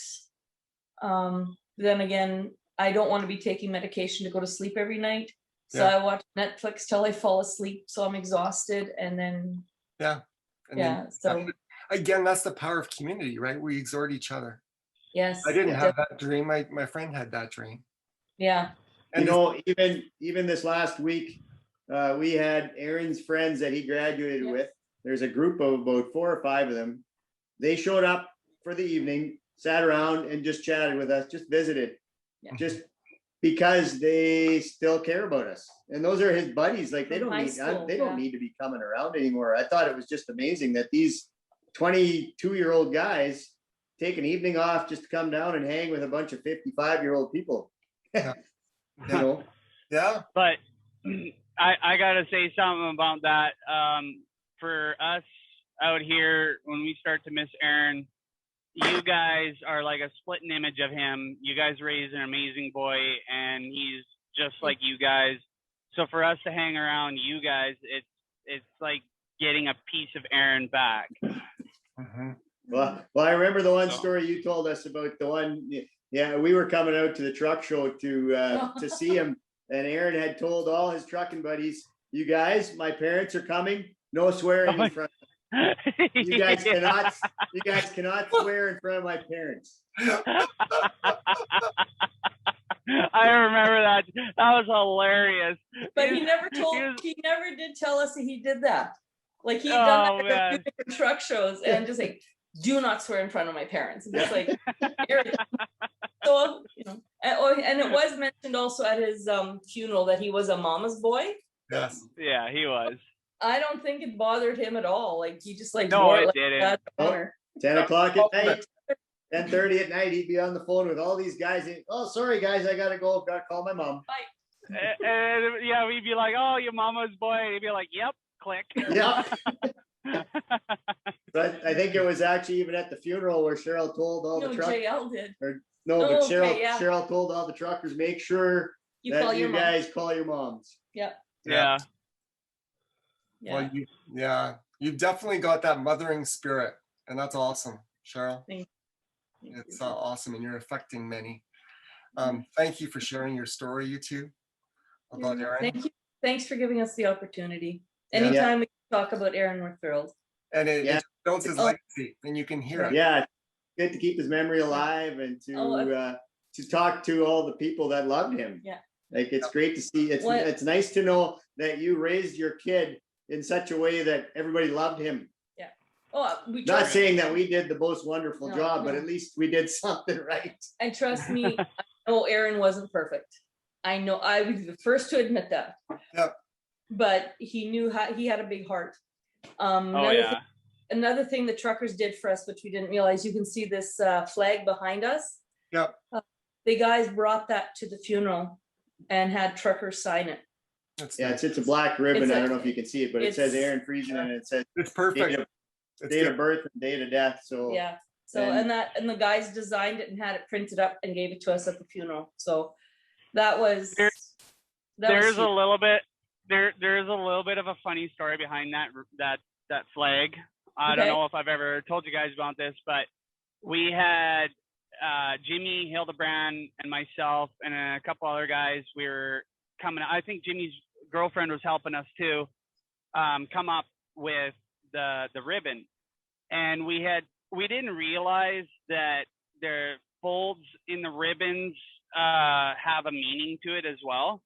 Speaker 5: Then again, I don't want to be taking medication to go to sleep every night. So I watch Netflix till I fall asleep. So I'm exhausted. And then, so
Speaker 1: again, that's the power of community, right? We exhort each other.
Speaker 5: Yes.
Speaker 1: I didn't have that dream. My friend had that dream.
Speaker 5: Yeah.
Speaker 6: And even this last week, we had Aaron's friends that he graduated with. There's a group of about 4 or 5 of them. They showed up for the evening, sat around and just chatted with us, just visited, just because they still care about us. And those are his buddies. Like they don't need to be coming around anymore. I thought it was just amazing that these 22-year-old guys take an evening off just to come down and hang with a bunch of 55-year-old people.
Speaker 1: Yeah.
Speaker 6: Yeah.
Speaker 4: But I gotta say something about that. For us out here, when we start to miss Aaron, you guys are like a splitting image of him. You guys raised an amazing boy, and he's just like you guys. So for us to hang around you guys, it's like getting a piece of Aaron back.
Speaker 1: Mm-hmm.
Speaker 6: Well, I remember the one story you told us about the one. Yeah, we were coming out to the truck show to see him, and Aaron had told all his trucking buddies, "You guys, my parents are coming. No swearing in front. You guys cannot swear in front of my parents."
Speaker 4: I remember that. That was hilarious.
Speaker 5: But he never did tell us that he did that. Like he had done that at a few different truck shows and just like, do not swear in front of my parents. And just like, so, you know, and it was mentioned also at his funeral that he was a mama's boy.
Speaker 1: Yes.
Speaker 4: Yeah, he was.
Speaker 5: I don't think it bothered him at all. Like he just like,
Speaker 4: no, it didn't.
Speaker 6: 10 o'clock at night, 10:30 at night, he'd be on the phone with all these guys. Oh, sorry guys, I gotta go. Gotta call my mom.
Speaker 5: Bye.
Speaker 4: And yeah, we'd be like, "Oh, your mama's boy." And he'd be like, "Yep." Click.
Speaker 6: Yeah. But I think it was actually even at the funeral where Cheryl told all the truckers.
Speaker 5: JL did.
Speaker 6: But Cheryl told all the truckers, make sure you guys call your moms.
Speaker 5: Yep.
Speaker 4: Yeah.
Speaker 1: Well, you've definitely got that mothering spirit, and that's awesome, Cheryl. It's awesome, and you're affecting many. Thank you for sharing your story, you two, about Aaron.
Speaker 5: Thank you. Thanks for giving us the opportunity. Anytime we can talk about Aaron, we're thrilled.
Speaker 1: And it builds his legacy, and you can hear it.
Speaker 6: Yeah, good to keep his memory alive and to talk to all the people that loved him.
Speaker 5: Yeah,
Speaker 6: like it's great to see. It's nice to know that you raised your kid in such a way that everybody loved him.
Speaker 5: Yeah. Oh,
Speaker 6: not saying that we did the most wonderful job, but at least we did something right.
Speaker 5: And trust me, I know Aaron wasn't perfect. I know I was the first to admit that.
Speaker 1: Yep.
Speaker 5: But he knew he had a big heart. Another thing the truckers did for us, which we didn't realize, you can see this flag behind us.
Speaker 1: Yep.
Speaker 5: The guys brought that to the funeral and had truckers sign it.
Speaker 6: It's a black ribbon. I don't know if you can see it, but it says Aaron Friesen and it says
Speaker 1: it's perfect.
Speaker 6: Date of birth and date of death. So
Speaker 5: yeah. So and the guys designed it and had it printed up and gave it to us at the funeral. So that was
Speaker 4: there's a little bit of a funny story behind that flag. I don't know if I've ever told you guys about this, but we had Jimmy Hildebrand and myself and a couple other guys. We were coming. I think Jimmy's girlfriend was helping us too. Come up with the ribbon, and we didn't realize that the folds in the ribbons have a meaning to it as well.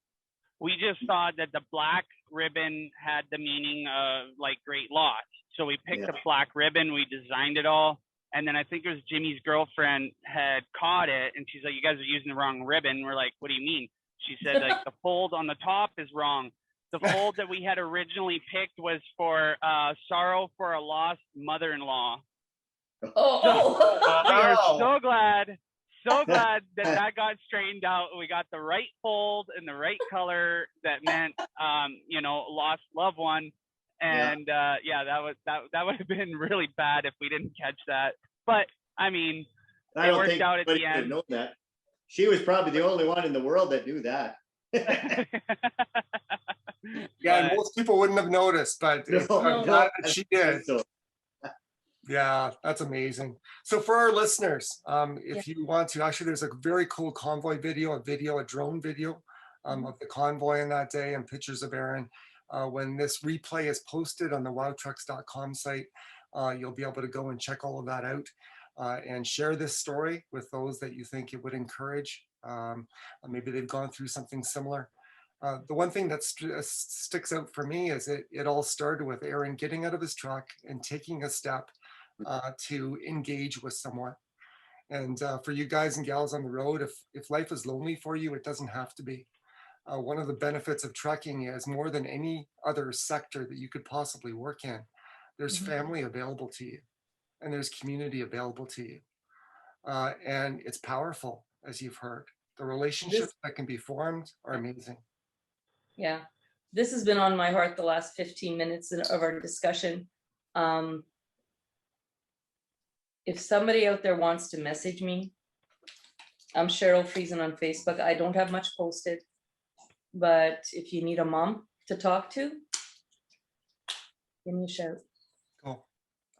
Speaker 4: We just thought that the black ribbon had the meaning of like great loss. So we picked a black ribbon, we designed it all. And then I think it was Jimmy's girlfriend had caught it and she's like, "You guys are using the wrong ribbon." We're like, "What do you mean?" She said, like, the fold on the top is wrong. The fold that we had originally picked was for sorrow for a lost mother-in-law. We are so glad that got straightened out. We got the right fold and the right color that meant, lost loved one. And that would have been really bad if we didn't catch that. But I mean, it worked out at the end.
Speaker 6: Know that. She was probably the only one in the world that knew that.
Speaker 1: And most people wouldn't have noticed, but I'm glad that she did. Yeah, that's amazing. So for our listeners, if you want to, actually, there's a very cool convoy video, a drone video of the convoy in that day and pictures of Aaron. When this replay is posted on the wowtrucks.com site, you'll be able to go and check all of that out and share this story with those that you think it would encourage. Maybe they've gone through something similar. The one thing that sticks out for me is it all started with Aaron getting out of his truck and taking a step to engage with someone. And for you guys and gals on the road, if life is lonely for you, it doesn't have to be. One of the benefits of trucking is more than any other sector that you could possibly work in, there's family available to you and there's community available to you. And it's powerful, as you've heard. The relationships that can be formed are amazing.
Speaker 5: Yeah, this has been on my heart the last 15 minutes of our discussion. If somebody out there wants to message me, I'm Cheryl Friesen on Facebook. I don't have much posted, but if you need a mom to talk to, give me a shout.
Speaker 1: Cool.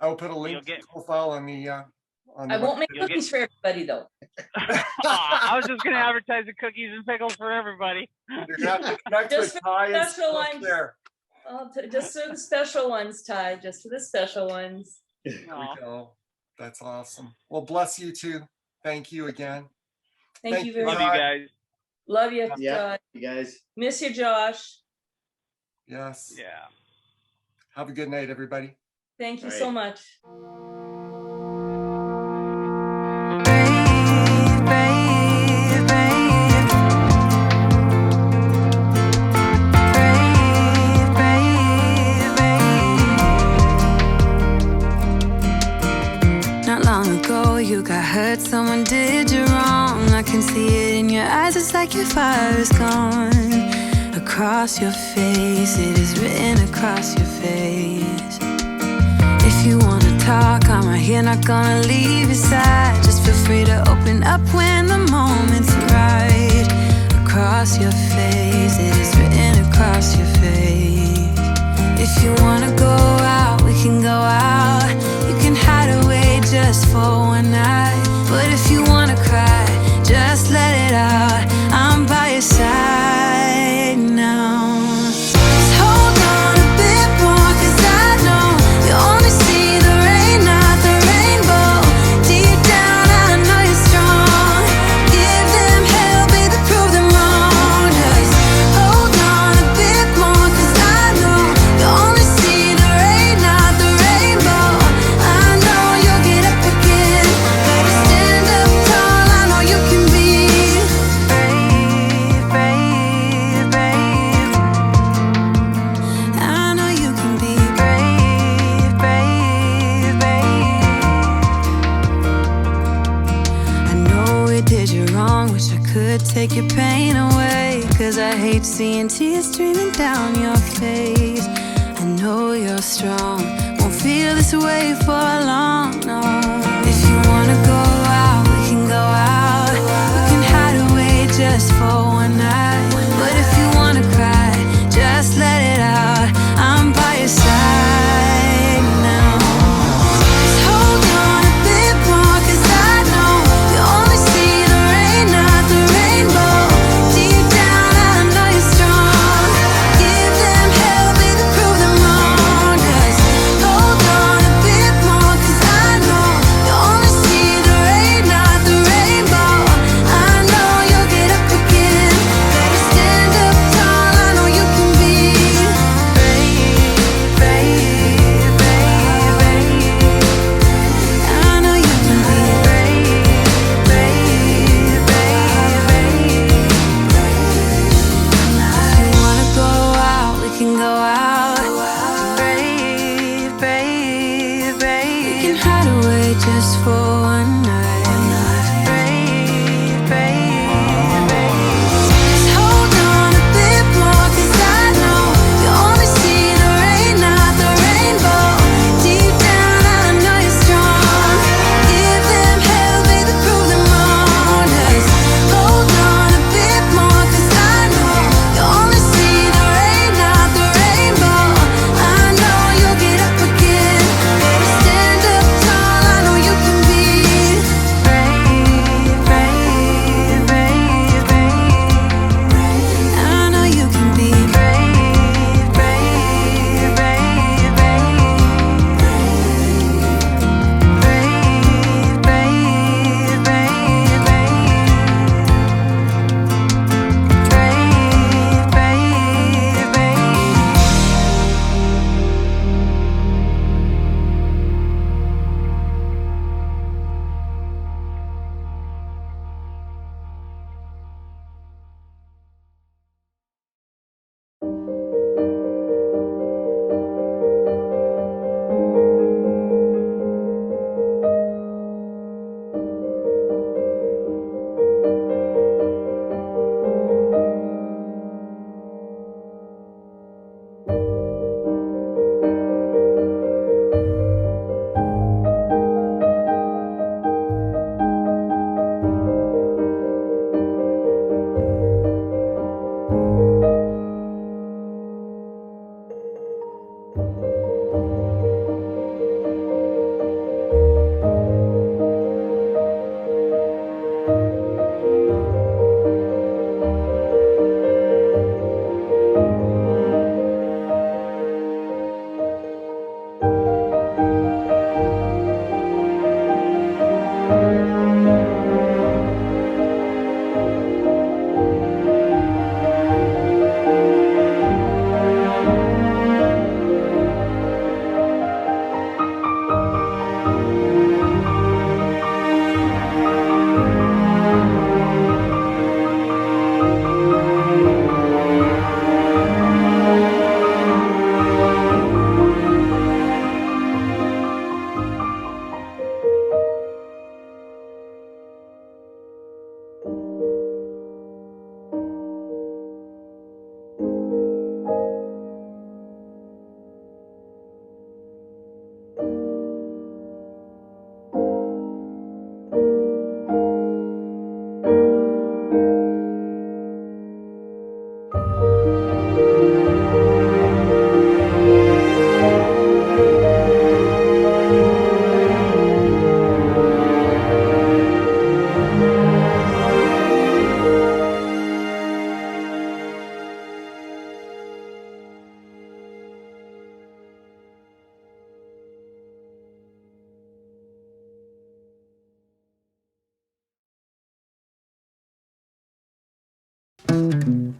Speaker 1: I'll put a link to the profile on the on
Speaker 5: I
Speaker 1: the
Speaker 5: won't make
Speaker 4: You'll get-
Speaker 5: cookies for everybody though.
Speaker 4: I was just gonna advertise the cookies and pickles for everybody.
Speaker 1: You're gonna have to connect
Speaker 5: Just
Speaker 1: with
Speaker 5: for
Speaker 1: Ty and
Speaker 5: special
Speaker 1: Steph
Speaker 5: ones.
Speaker 1: there.
Speaker 5: Just for the special ones, Ty, just for the special ones.
Speaker 1: There
Speaker 4: Aw.
Speaker 1: we go. That's awesome. Well, bless you too. Thank you again.
Speaker 5: Thank
Speaker 1: Thank
Speaker 5: you
Speaker 1: you,
Speaker 5: very
Speaker 4: Love
Speaker 5: much.
Speaker 4: you guys.
Speaker 5: Love you,
Speaker 6: Yeah,
Speaker 5: Josh.
Speaker 6: you guys.
Speaker 5: Miss you, Josh.
Speaker 1: Yes.
Speaker 4: Yeah.
Speaker 1: Have a good night, everybody.
Speaker 5: Thank you
Speaker 6: All
Speaker 5: so
Speaker 6: right.
Speaker 5: much.
Speaker 3: Not long ago, you got hurt, someone did you wrong. I can see it in your eyes, it's like your fire is gone. Across your face, it is written across your face. If you wanna talk, I'm right here, not gonna leave your side. Just feel free to open up when the moment's right. Across your face, it is written across your face. If you wanna go out, we can go out. You can hide away just for one night. But if you wanna cry, just let it out. I'm by your side now. Just hold on a bit more, 'cause I know you only see the rain, not the rainbow. Deep down, I know you're strong. Give them hell, baby, prove them wrong. Just hold on a bit more, 'cause I know you only see the rain, not the rainbow. I know you'll get up again. Better stand up tall, I know you can be brave, brave, brave. I know you can be brave, brave, brave. I know we did you wrong, wish I could take your pain away. 'Cause I hate seeing tears streaming down your face. I know you're strong, won't feel this way for long, no. If you wanna go out, we can go out. We can hide away just for one night. But if you wanna cry, just let it out. I'm by your side now. Just hold on a bit more, 'cause I know you only see the rain, not the rainbow. Deep down, I know you're strong. Give them hell, baby, prove them wrong. Just hold on a bit more, 'cause I know you only see the rain, not the rainbow. I know you'll get up again. Better stand up tall, I know you can be brave, brave, brave, brave. I know you can be brave, brave, brave, brave. If you wanna go out, we can go out. Brave, brave, brave. We can hide away just for one night. Brave, brave, brave. Just hold on a bit more, 'cause I know you only see the rain, not the rainbow. Deep down, I know you're strong. Give them hell, baby, prove them wrong. Just hold on a bit more, 'cause I know you only see the rain, not the rainbow.
Speaker 7: Holding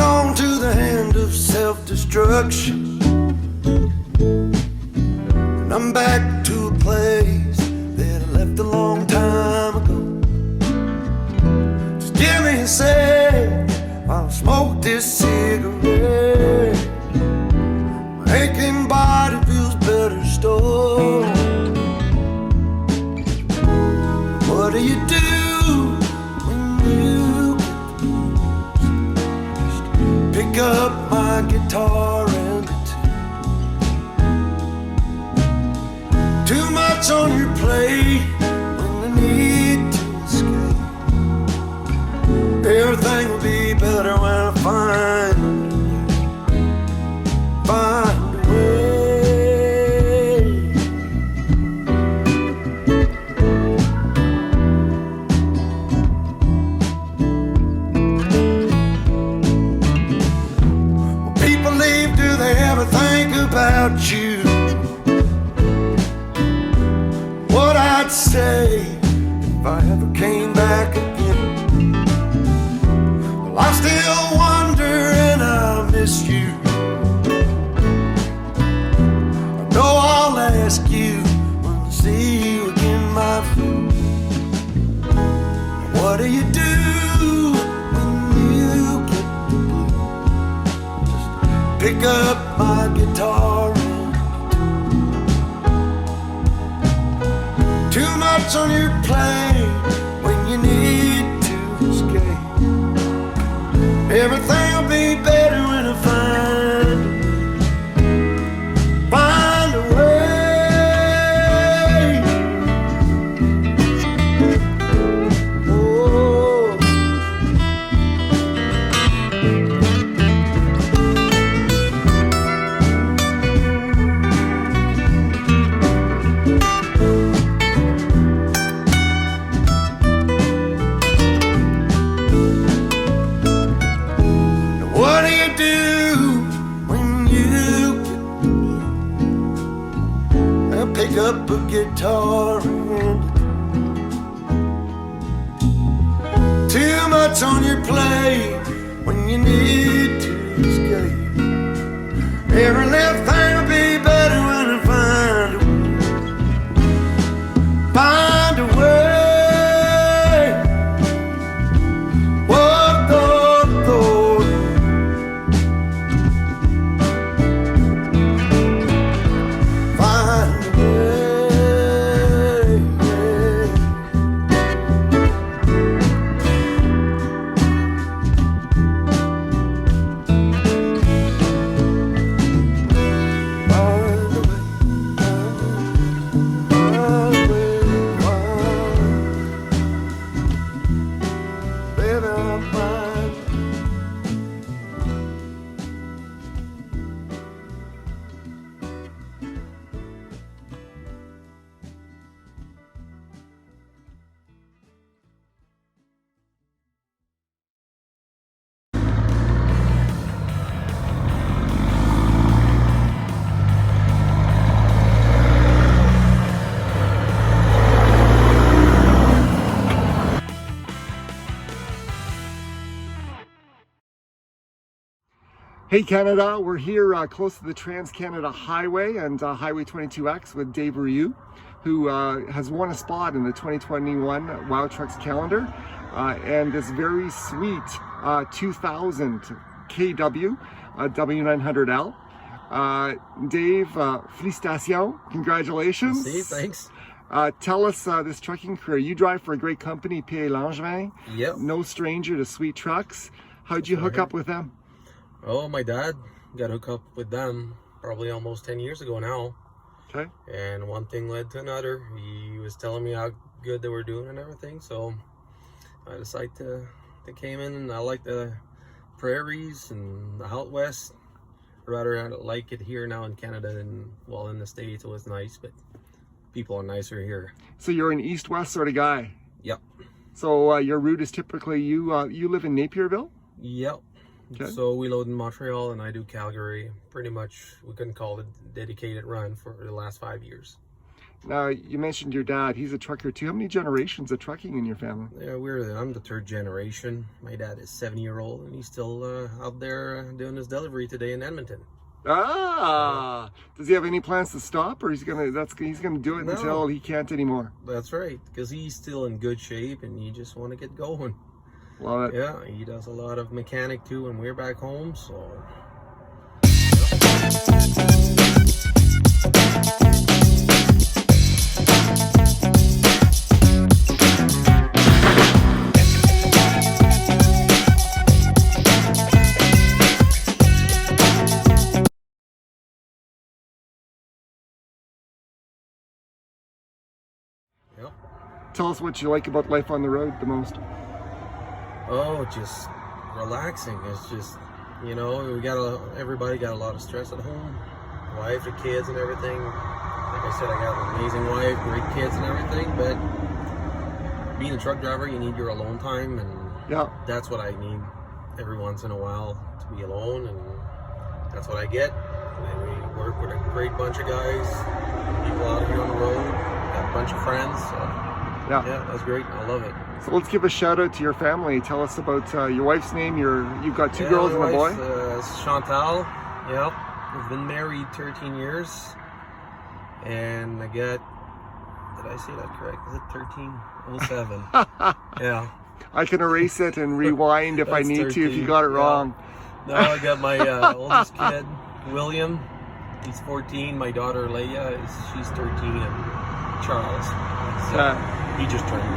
Speaker 7: on to the hand of self-destruction, and I'm back to a place that I left a long time ago. Just give me a sec while I smoke this cigarette. My aching body feels better still. What do you do when you pick up my guitar and the too much on your plate when I need to escape? Everything will be better when I find a way. When people leave, do they ever think about you? What I'd say if I ever came back again. Well, I still wonder and I miss you. I know I'll ask you when I see you again, my friend. What do you do when you get the blues? Just pick up my guitar and too much on your plate when you need to escape. Everything will be better when I find a way. Oh. What do you do when you get the blues? I'll pick up a guitar and too much on your plate when you need to escape. Every little thing will be better when I find a way. Whoa, oh, oh. Find a way, yeah. Find a way, find a way, baby, I'll find.
Speaker 1: Hey Canada, we're here close to the Trans-Canada Highway and Highway 22X with Dave Rioux, who has won a spot in the 2021 Wow Trucks calendar and this very sweet 2000 KW W900L. Dave, félicitations, congratulations.
Speaker 8: See, thanks.
Speaker 1: Tell us this trucking career. You drive for a great company, P.A. Langevin.
Speaker 8: Yep.
Speaker 1: No stranger to sweet trucks. How'd you hook up with them?
Speaker 8: Oh, my dad got hooked up with them probably almost 10 years ago now.
Speaker 1: Okay.
Speaker 8: And one thing led to another. He was telling me how good they were doing and everything. So I decided to came in, and I like the prairies and the out west rather like it here now in Canada than, well, in the States. It was nice, but people are nicer here.
Speaker 1: So you're an east-west sort of guy.
Speaker 8: Yep.
Speaker 1: So your route is typically, you live in Napierville?
Speaker 8: Yep.
Speaker 1: Okay.
Speaker 8: So we load in Montreal and I do Calgary. Pretty much, we couldn't call it a dedicated run for the last 5 years.
Speaker 1: Now, you mentioned your dad. He's a trucker too. How many generations of trucking in your family?
Speaker 8: Yeah, I'm the third generation. My dad is 70-year-old and he's still out there doing his delivery today in Edmonton.
Speaker 1: Ah, does he have any plans to stop, or he's gonna do it
Speaker 8: No.
Speaker 1: until he can't anymore?
Speaker 8: That's right, because he's still in good shape and you just want to get going.
Speaker 1: Love it.
Speaker 8: Yeah, he does a lot of mechanic too, and we're back home, so. Yep.
Speaker 1: Tell us what you like about life on the road the most.
Speaker 8: Oh, just relaxing. It's just, everybody got a lot of stress at home. Wife, the kids and everything. Like I said, I got an amazing wife, great kids and everything, but being a truck driver, you need your alone time, and
Speaker 1: Yeah.
Speaker 8: that's what I need every once in a while, to be alone, and that's what I get. And we work with a great bunch of guys, people out here on the road, got a bunch of friends, so yeah, that's great. I love it.
Speaker 1: So let's give a shout out to your family. Tell us about your wife's name. You've got two girls and a boy.
Speaker 8: Chantal. Yep. We've been married 13 years. And I got, did I say that correct? Is it 1307? Yeah.
Speaker 1: I can erase it and rewind if I need
Speaker 8: 13,
Speaker 1: to if you got it wrong.
Speaker 8: No, I got my oldest kid, William. He's 14. My daughter, Leia, she's 13. And Charles. So he just turned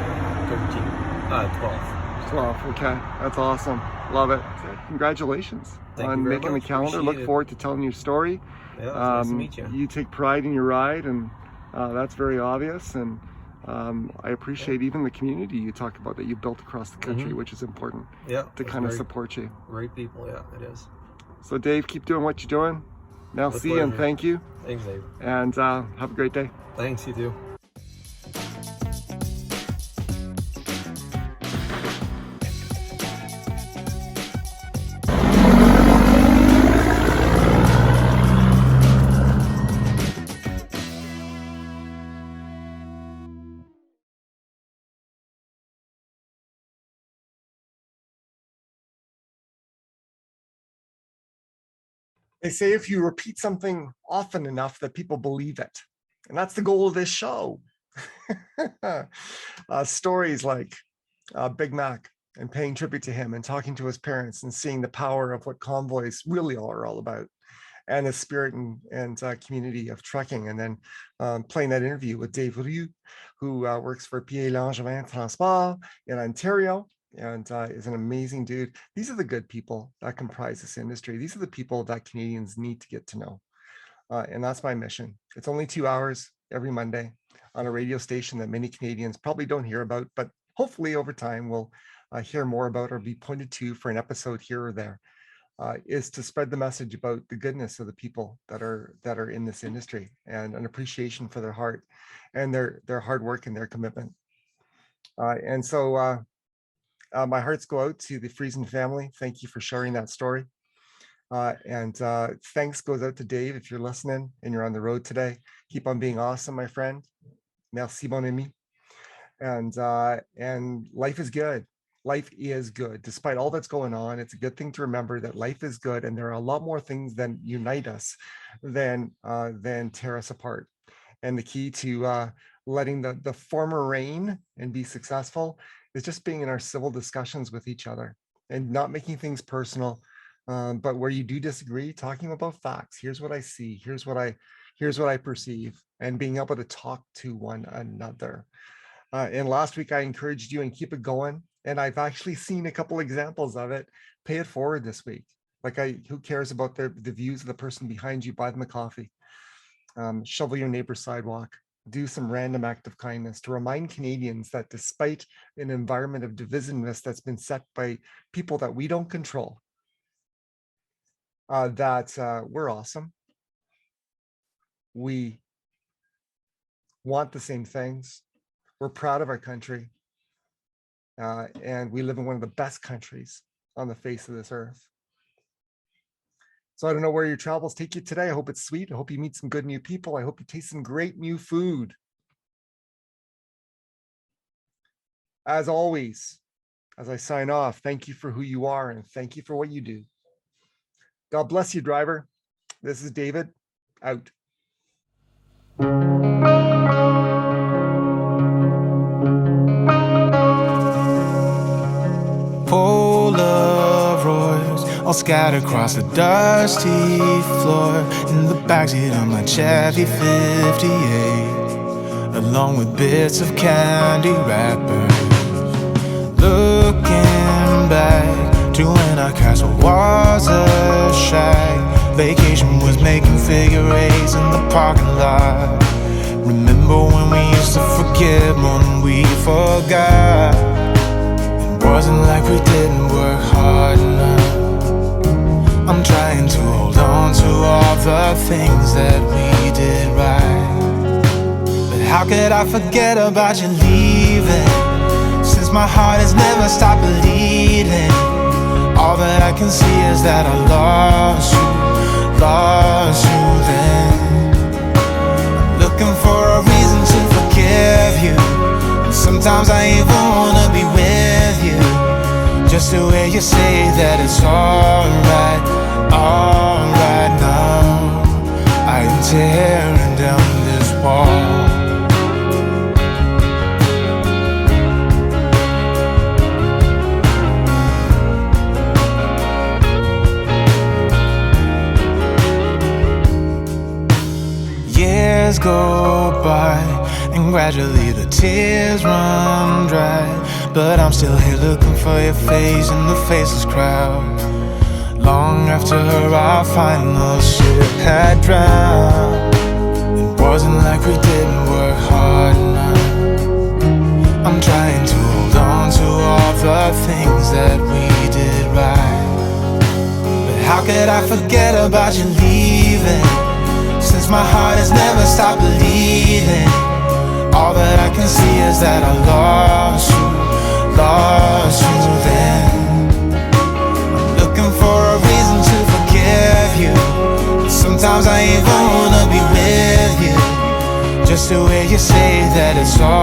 Speaker 8: 12.
Speaker 1: 12, okay. That's awesome. Love it. Congratulations on making the calendar.
Speaker 8: Appreciate
Speaker 1: Look
Speaker 8: it.
Speaker 1: forward to telling your story.
Speaker 8: Yeah, it's nice to meet you.
Speaker 1: You take pride in your ride, and that's very obvious. And I appreciate even the community you talk about that you built across the country, which is important to kind of support you.
Speaker 8: Great people, yeah, it is.
Speaker 1: So Dave, keep doing what you're doing. Merci and thank you.
Speaker 8: Thanks, Dave.
Speaker 1: And have a great day.
Speaker 8: Thanks, you too.
Speaker 1: They say if you repeat something often enough that people believe it. And that's the goal of this show. Stories like Big Mack and paying tribute to him and talking to his parents and seeing the power of what Convoys really are all about, and the spirit and community of trucking. And then playing that interview with Dave Rioux, who works for PA Langevin Transport in Ontario, and is an amazing dude. These are the good people that comprise this industry. These are the people that Canadians need to get to know. And that's my mission. It's only 2 hours every Monday on a radio station that many Canadians probably don't hear about, but hopefully over time we'll hear more about or be pointed to for an episode here or there, is to spread the message about the goodness of the people that are in this industry, and an appreciation for their heart and their hard work and their commitment. And so my hearts go out to the Friesen family. Thank you for sharing that story. And thanks goes out to Dave if you're listening and you're on the road today. Keep on being awesome, my friend. Merci, mon ami. And life is good. Life is good. Despite all that's going on, it's a good thing to remember that life is good, and there are a lot more things that unite us than tear us apart. And the key to letting the former reign and be successful is just being in our civil discussions with each other and not making things personal, but where you do disagree, talking about facts. Here's what I see. Here's what I perceive, and being able to talk to one another. And last week I encouraged you and keep it going. And I've actually seen a couple examples of it. Pay it forward this week. Who cares about the views of the person behind you? Buy them a coffee. Shovel your neighbor's sidewalk. Do some random act of kindness to remind Canadians that despite an environment of divisiveness that's been set by people that we don't control, that we're awesome. We want the same things. We're proud of our country. And we live in one of the best countries on the face of this earth. So I don't know where your travels take you today. I hope it's sweet. I hope you meet some good new people. I hope you taste some great new food. As always, as I sign off, thank you for who you are and thank you for what you do. God bless you, driver. This is David, out.
Speaker 9: Polaroids all scattered across the dusty floor in the backseat of my Chevy 58, along with bits of candy wrappers. Looking back to when our castle was a shack, vacation was making figure eights in the parking lot. Remember when we used to forgive more than we forgot? Wasn't like we didn't work hard enough. I'm trying to hold on to all the things that we did right. But how could I forget about you leaving? Since my heart has never stopped bleeding, all that I can see is that I lost you then. I'm looking for a reason to forgive you. Sometimes I even wanna be with you, just to hear you say that it's alright now. I am tearing down this wall. Years go by and gradually the tears run dry, but I'm still here looking for your face in the faceless crowd. Long after our final ship had drowned, it wasn't like we didn't work hard enough. I'm trying to hold on to all the things that we did right. But how could I forget about you leaving? Since my heart has never stopped bleeding, all that I can see is that I lost you then. I'm looking for a reason to forgive you. Sometimes I even wanna be with you, just to hear you say that it's all